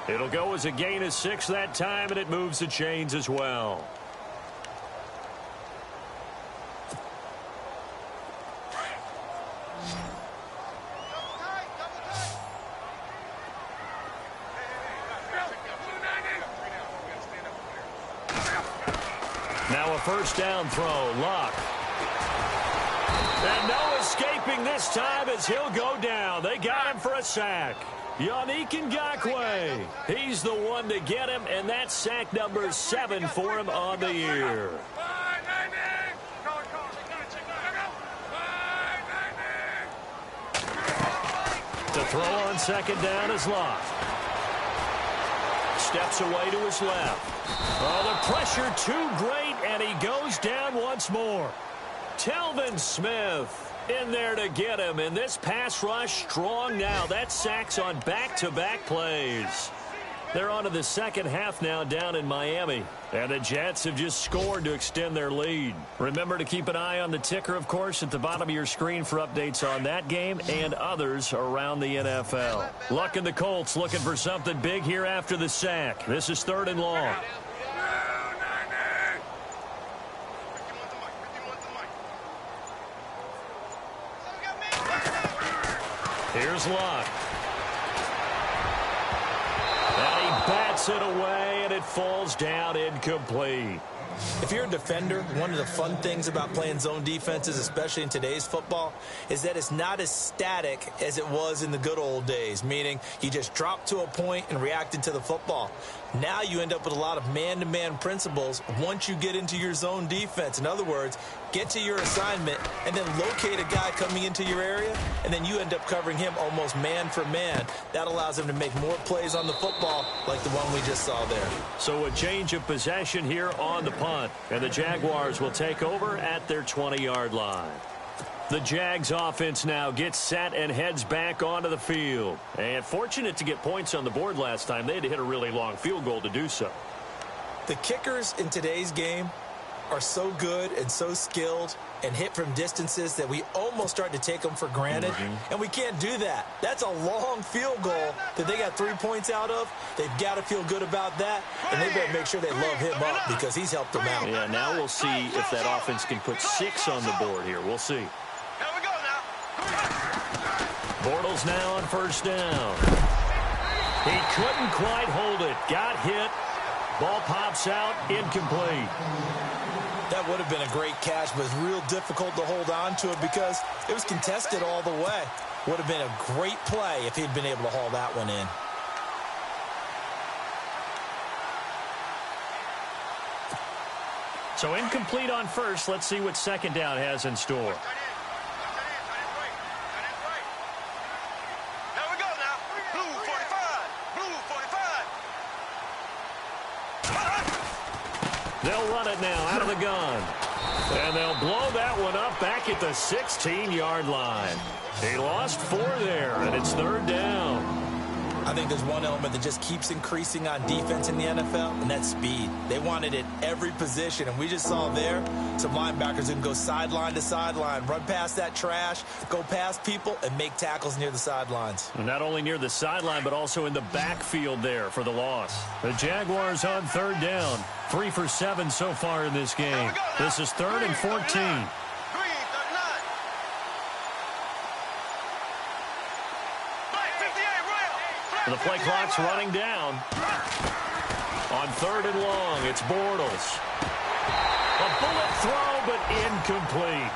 It'll go as a gain of 6 that time, and it moves the chains as well. Now a first down throw. Locke. And no escaping this time as he'll go down. They got him for a sack. Yannick Ngakoue. He's the one to get him, and that's sack number 7 for him on the year. The throw on second down is Locke. Steps away to his left. Oh, the pressure too great, and he goes down once more. Telvin Smith in there to get him, and this pass rush strong now. That's sacks on back-to-back plays. They're on to the second half now down in Miami. And the Jets have just scored to extend their lead. Remember to keep an eye on the ticker, of course, at the bottom of your screen for updates on that game and others around the NFL. Luck and the Colts looking for something big here after the sack. This is 3rd and long. Here's Locke. And he bats it away, and it falls down incomplete. If you're a defender, one of the fun things about playing zone defenses, especially in today's football, is that it's not as static as it was in the good old days, meaning you just dropped to a point and reacted to the football. Now you end up with a lot of man-to-man principles once you get into your zone defense. In other words, get to your assignment and then locate a guy coming into your area, and then you end up covering him almost man for man. That allows him to make more plays on the football like the one we just saw there. So a change of possession here on the punt, and the Jaguars will take over at their 20-yard line. The Jags offense now gets set and heads back onto the field. And fortunate to get points on the board last time. They had to hit a really long field goal to do so. The kickers in today's game are so good and so skilled and hit from distances that we almost start to take them for granted. And we can't do that. That's a long field goal that they got 3 points out of. They've got to feel good about that, and they better make sure they love him up because he's helped them out. Yeah, now we'll see if that offense can put 6 on the board here. We'll see. Here we go now. Bortles now on first down. He couldn't quite hold it. Got hit. Ball pops out. Incomplete. That would have been a great catch, but it's real difficult to hold on to it because it was contested all the way. Would have been a great play if he'd been able to haul that one in. So incomplete on first. Let's see what second down has in store. Here we go now. Blue 45. Blue 45. They'll run it now out of the gun. And they'll blow that one up back at the 16-yard line. He lost 4 there, and it's 3rd down. I think there's one element that just keeps increasing on defense in the NFL, and that's speed. They want it at every position, and we just saw there some linebackers who can go sideline to sideline, run past that trash, go past people, and make tackles near the sidelines. Not only near the sideline, but also in the backfield there for the loss. The Jaguars on 3rd down. 3 for 7 so far in this game. This is 3rd and 14. The play clock's running down. On 3rd and long, it's Bortles. A bullet throw, but incomplete.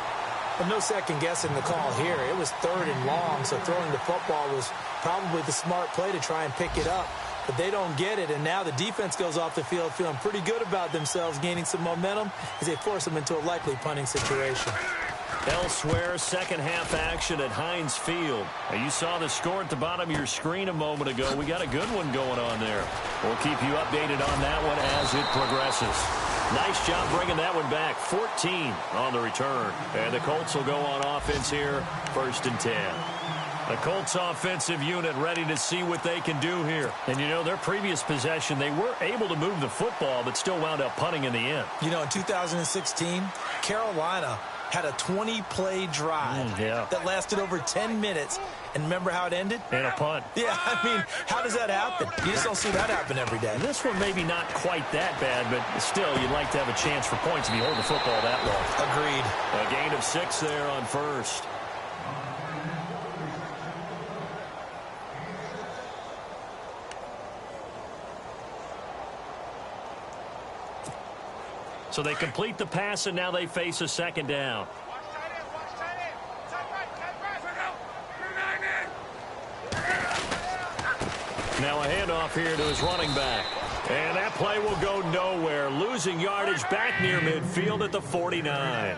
Well, no second guessing the call here. It was 3rd and long, so throwing the football was probably the smart play to try and pick it up. But they don't get it, and now the defense goes off the field feeling pretty good about themselves, gaining some momentum as they force them into a likely punting situation. Elsewhere, second half action at Heinz Field. Now, you saw the score at the bottom of your screen a moment ago. We got a good one going on there. We'll keep you updated on that one as it progresses. Nice job bringing that one back. 14 on the return. And the Colts will go on offense here, 1st and 10. The Colts offensive unit ready to see what they can do here. And, you know, their previous possession, they were able to move the football, but still wound up punting in the end. You know, in 2016, Carolina had a 20-play drive that lasted over 10 minutes. And remember how it ended? And a punt. Yeah, I mean, how does that happen? You just don't see that happen every day. This one maybe not quite that bad, but still, you'd like to have a chance for points if you hold the football that long. Agreed. A gain of 6 there on first. So they complete the pass, and now they face a second down. Now a handoff here to his running back. And that play will go nowhere, losing yardage back near midfield at the 49.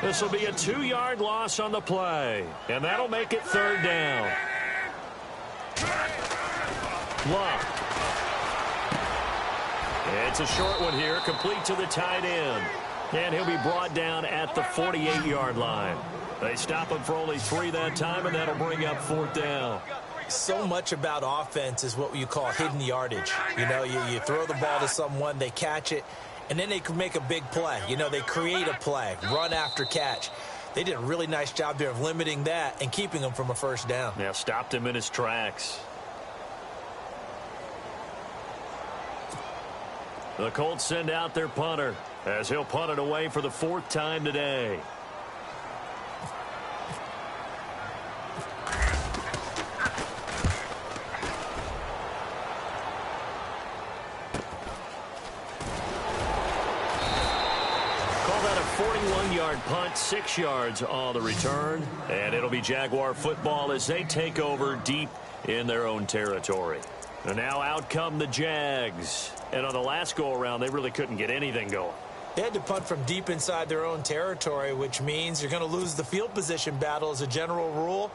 This will be a 2-yard loss on the play, and that'll make it third down. Luck. It's a short one here, complete to the tight end. And he'll be brought down at the 48-yard line. They stop him for only 3 that time, and that'll bring up fourth down. So much about offense is what you call hidden yardage. You know, you throw the ball to someone, they catch it, and then they can make a big play. You know, they create a play, run after catch. They did a really nice job there of limiting that and keeping him from a first down. Yeah, stopped him in his tracks. The Colts send out their punter as he'll punt it away for the 4th time today. Call that a 41-yard punt, 6 yards on the return. And it'll be Jaguar football as they take over deep in their own territory. And now out come the Jags. And on the last go-around, they really couldn't get anything going. They had to punt from deep inside their own territory, which means you're going to lose the field position battle as a general rule.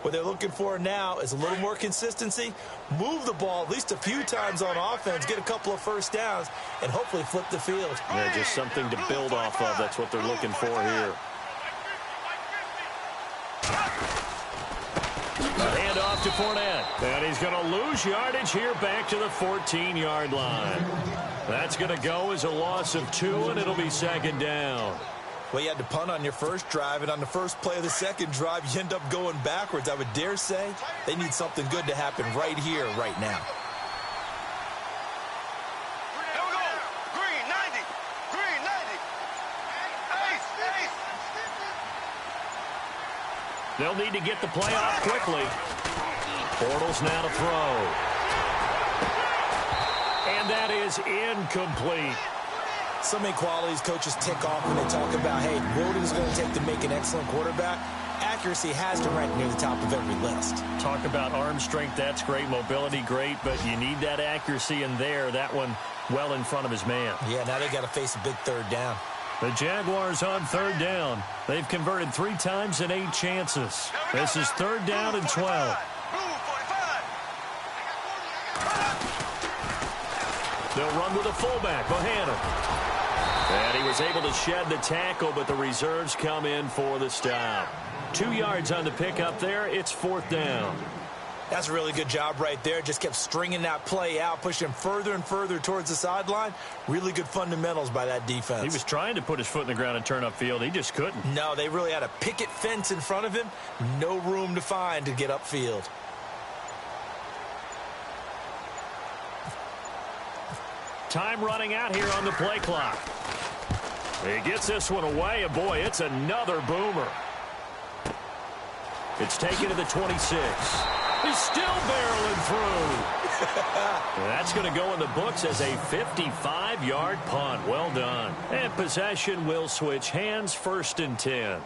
What they're looking for now is a little more consistency, move the ball at least a few times on offense, get a couple of first downs, and hopefully flip the field. Yeah, just something to build off of. That's what they're looking for here. Hand off to Fournette. And he's going to lose yardage here back to the 14-yard line. That's going to go as a loss of 2, and it'll be second down. Well, you had to punt on your first drive, and on the first play of the second drive, you end up going backwards. I would dare say they need something good to happen right here, right now. Here we go. Green, 90. Green, 90. Ace, ace. They'll need to get the play off quickly. Bortles now to throw. And that is incomplete. So many qualities coaches tick off when they talk about, hey, what is it going to take to make an excellent quarterback? Accuracy has to rank near the top of every list. Talk about arm strength, that's great. Mobility, great. But you need that accuracy in there. That one well in front of his man. Yeah, now they got to face a big third down. The Jaguars on third down. They've converted 3 times in 8 chances. This is third down and 12. They'll run with a fullback, Bohannon. And he was able to shed the tackle, but the reserves come in for the stop. 2 yards on the pickup there. It's fourth down. That's a really good job right there. Just kept stringing that play out, pushing him further and further towards the sideline. Really good fundamentals by that defense. He was trying to put his foot in the ground and turn upfield. He just couldn't. No, they really had a picket fence in front of him. No room to find to get upfield. Time running out here on the play clock. He gets this one away, and boy, it's another boomer. It's taken to the 26. He's still barreling through. That's going to go in the books as a 55-yard punt. Well done. And possession will switch hands, 1st and 10.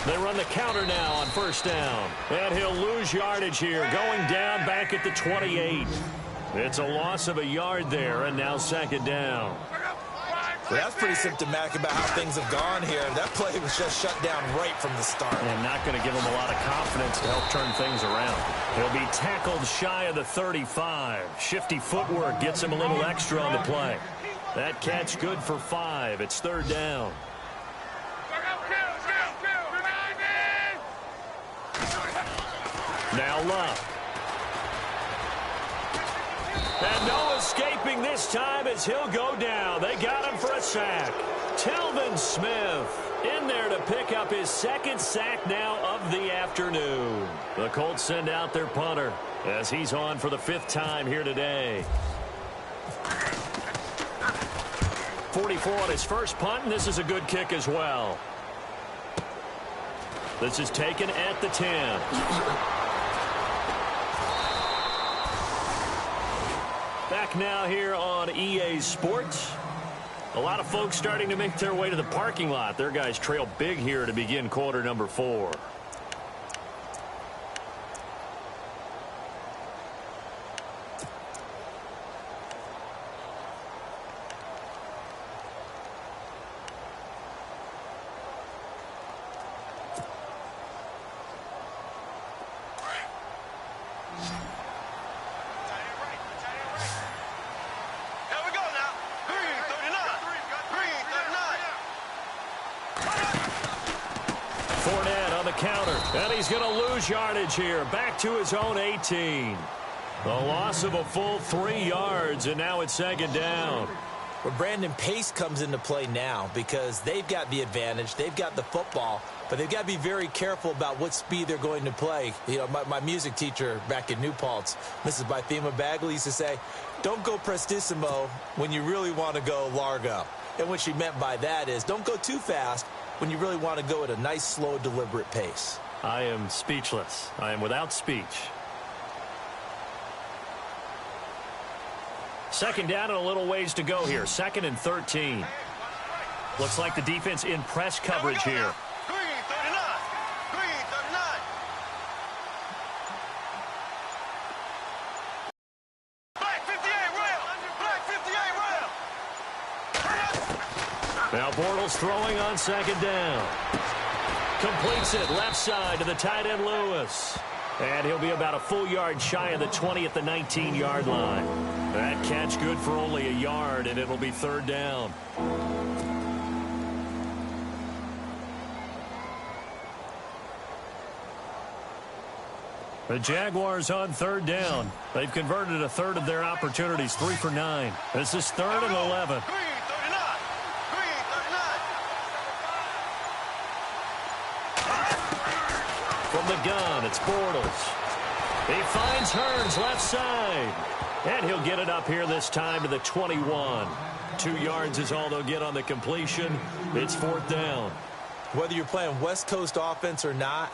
They run the counter now on 1st down. And he'll lose yardage here, going down back at the 28. It's a loss of a yard there, and now 2nd down. Well, that's pretty symptomatic about how things have gone here. That play was just shut down right from the start. And not going to give him a lot of confidence to help turn things around. He'll be tackled shy of the 35. Shifty footwork gets him a little extra on the play. That catch good for 5. It's 3rd down. Now Luck. And no escaping this time as he'll go down. They got him for a sack. Telvin Smith in there to pick up his 2nd sack now of the afternoon. The Colts send out their punter as he's on for the 5th time here today. 44 on his first punt, and this is a good kick as well. This is taken at the 10. Back now here on EA Sports. A lot of folks starting to make their way to the parking lot. Their guys trail big here to begin quarter number 4. And he's going to lose yardage here. Back to his own 18. The loss of a full 3 yards, and now it's second down. Well, Brandon, pace comes into play now because they've got the advantage. They've got the football, but they've got to be very careful about what speed they're going to play. You know, my music teacher back in New Paltz, Mrs. Bythema Bagley, used to say, don't go prestissimo when you really want to go largo. And what she meant by that is don't go too fast when you really want to go at a nice, slow, deliberate pace. I am speechless. I am without speech. Second down and a little ways to go here. 2nd and 13. Looks like the defense in press coverage here. Green 39. Green 39. Black 58 rail. Black 58 rail. Now Bortles throwing on second down. Completes it left side to the tight end Lewis. And he'll be about a full yard shy of the 20 at the 19-yard line. That catch good for only a yard, and it'll be third down. The Jaguars on third down. They've converted a third of their opportunities, 3 for 9. This is 3rd and 11. From the gun, it's Bortles. He finds Hearns left side. And he'll get it up here this time to the 21. 2 yards is all they'll get on the completion. It's 4th down. Whether you're playing West Coast offense or not,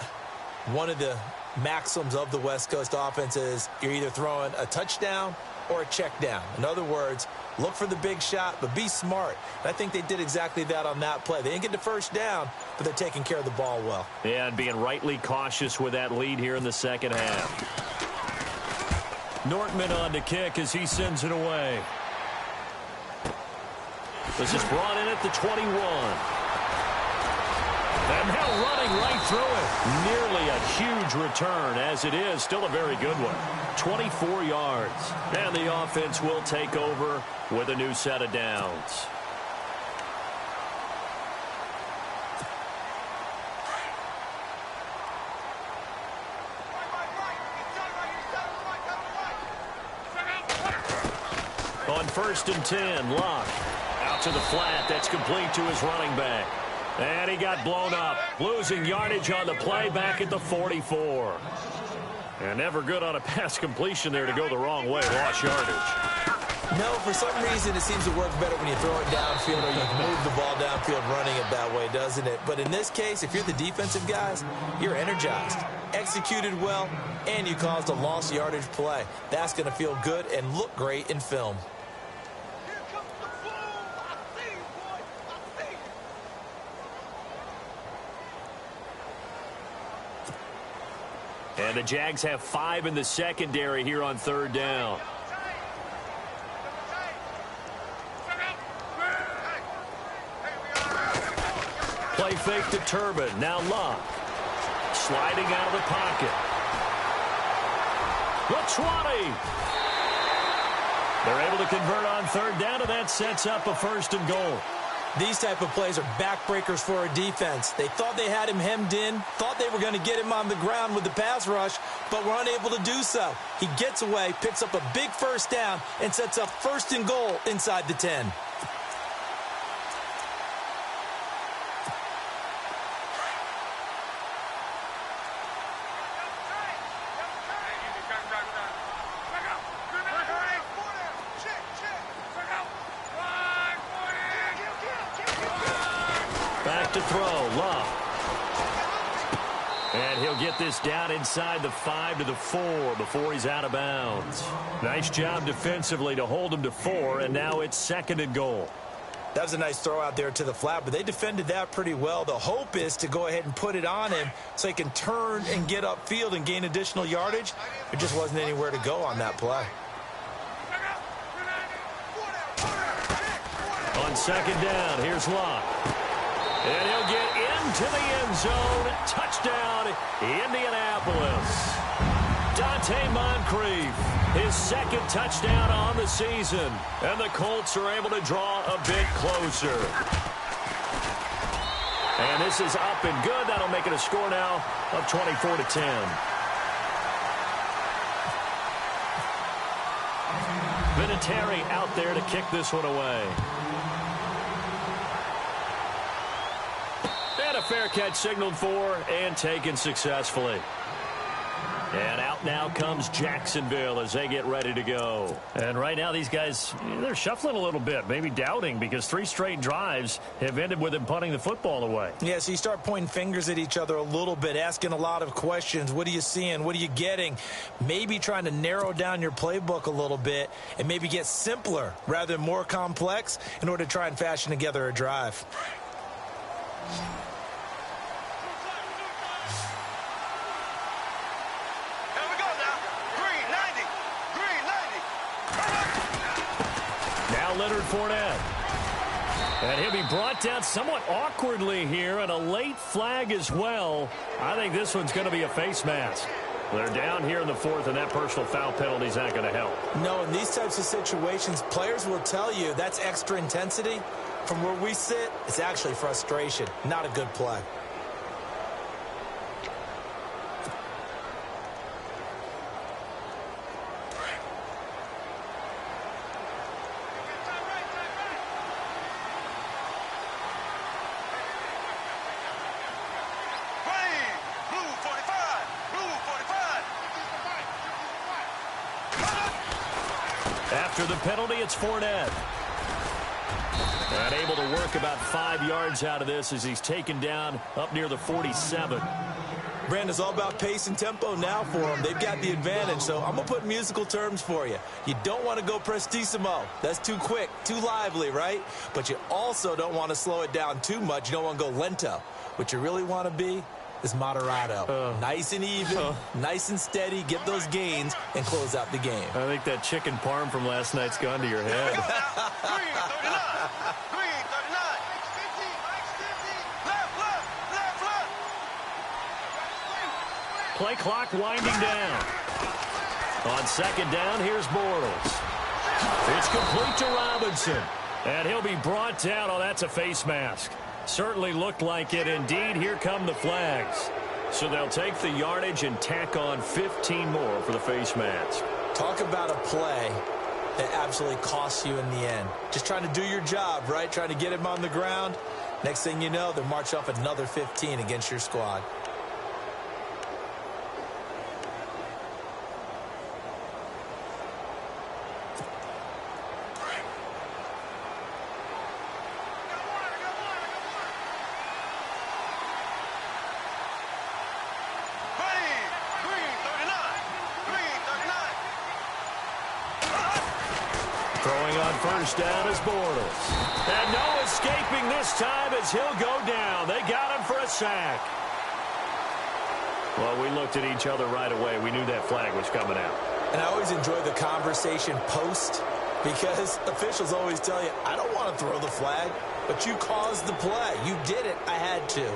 one of the maxims of the West Coast offense is you're either throwing a touchdown or a check down. In other words, look for the big shot, but be smart. And I think they did exactly that on that play. They didn't get the first down, but they're taking care of the ball well. Yeah, and being rightly cautious with that lead here in the second half. Nortman on to kick as he sends it away. This is brought in at the 21. And now running right through it. Nearly a huge return, as it is. Still a very good one. 24 yards. And the offense will take over with a new set of downs. On 1st and 10, Locke. Out to the flat. That's complete to his running back. And he got blown up. Losing yardage on the play back at the 44. And never good on a pass completion there to go the wrong way. Lost yardage. No, for some reason it seems to work better when you throw it downfield or you move the ball downfield running it that way, doesn't it? But in this case, if you're the defensive guys, you're energized. Executed well, and you caused a lost yardage play. That's going to feel good and look great in film. And the Jags have 5 in the secondary here on 3rd down. Play fake to Turbin. Now Locke. Sliding out of the pocket. The 20. They're able to convert on 3rd down, and that sets up a 1st and goal. These type of plays are backbreakers for a defense. They thought they had him hemmed in, thought they were going to get him on the ground with the pass rush, but were unable to do so. He gets away, picks up a big 1st down, and sets up 1st and goal inside the 10. Set to throw. Love. And he'll get this down inside the 5 to the 4 before he's out of bounds. Nice job defensively to hold him to 4, and now it's 2nd and goal. That was a nice throw out there to the flat, but they defended that pretty well. The hope is to go ahead and put it on him so he can turn and get upfield and gain additional yardage. There just wasn't anywhere to go on that play. On 2nd down, here's Locke. And he'll get into the end zone. Touchdown, Indianapolis. Dante Moncrief, his 2nd touchdown on the season. And the Colts are able to draw a bit closer. And this is up and good. That'll make it a score now of 24-10. Vinatieri out there to kick this one away. And a fair catch signaled for and taken successfully. And out now comes Jacksonville as they get ready to go. And right now these guys, they're shuffling a little bit, maybe doubting, because 3 straight drives have ended with them punting the football away. Yeah, so you start pointing fingers at each other a little bit, asking a lot of questions. What are you seeing? What are you getting? Maybe trying to narrow down your playbook a little bit and maybe get simpler rather than more complex in order to try and fashion together a drive. Leonard Fournette. And he'll be brought down somewhat awkwardly here, and a late flag as well. I think this one's going to be a face mask. They're down here in the 4th, and that personal foul penalty is not going to help. No, in these types of situations, players will tell you that's extra intensity. From where we sit, it's actually frustration, not a good play. After the penalty, it's Fournette. And able to work about 5 yards out of this as he's taken down up near the 47. Brandon's all about pace and tempo now for them. They've got the advantage, so I'm going to put musical terms for you. You don't want to go prestissimo. That's too quick, too lively, right? But you also don't want to slow it down too much. You don't want to go lento. What you really want to be is moderato. Nice and even, nice and steady, get those gains, and close out the game. I think that chicken parm from last night's gone to your head. Green 39. Green 39. Left. Play clock winding down. On 2nd down, here's Bortles. It's complete to Robinson. And he'll be brought down. Oh, that's a face mask. Certainly looked like it. Indeed, here come the flags. So they'll take the yardage and tack on 15 more for the face mask. Talk about a play that absolutely costs you in the end. Just trying to do your job, right? Trying to get him on the ground. Next thing you know, they'll march off another 15 against your squad. First down is Bortles. And no escaping this time as he'll go down. They got him for a sack. Well, we looked at each other right away. We knew that flag was coming out. And I always enjoy the conversation post because officials always tell you, I don't want to throw the flag, but you caused the play. You did it. I had to.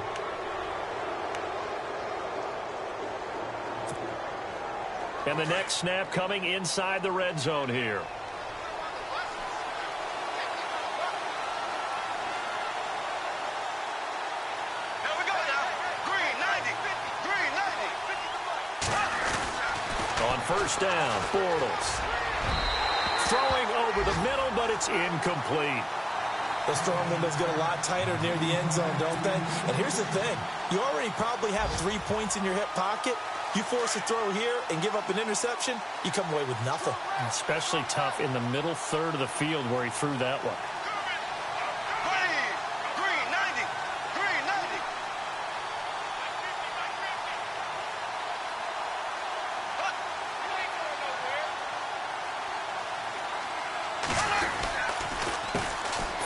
And the next snap coming inside the red zone here. First down, Bortles. Throwing over the middle, but it's incomplete. Those throwing windows get a lot tighter near the end zone, don't they? And here's the thing. You already probably have 3 points in your hip pocket. You force a throw here and give up an interception, you come away with nothing. Especially tough in the middle third of the field where he threw that one. Green 90. Green 90.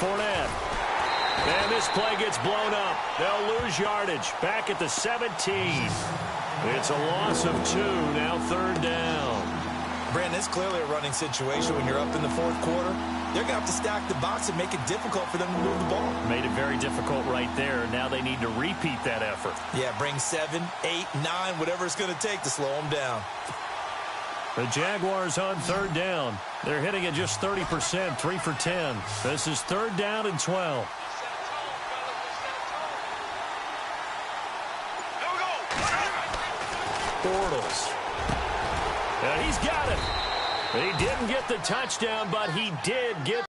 Fournette. And this play gets blown up. They'll lose yardage. Back at the 17. It's a loss of 2. Now 3rd down. Brandon, it's clearly a running situation when you're up in the 4th quarter. They're going to have to stack the box and make it difficult for them to move the ball. Made it very difficult right there. Now they need to repeat that effort. Yeah, bring 7, 8, 9, whatever it's going to take to slow them down. The Jaguars on 3rd down. They're hitting at just 30%, 3 for 10. This is 3rd down and 12. Bortles. He's got it. He didn't get the touchdown, but he did get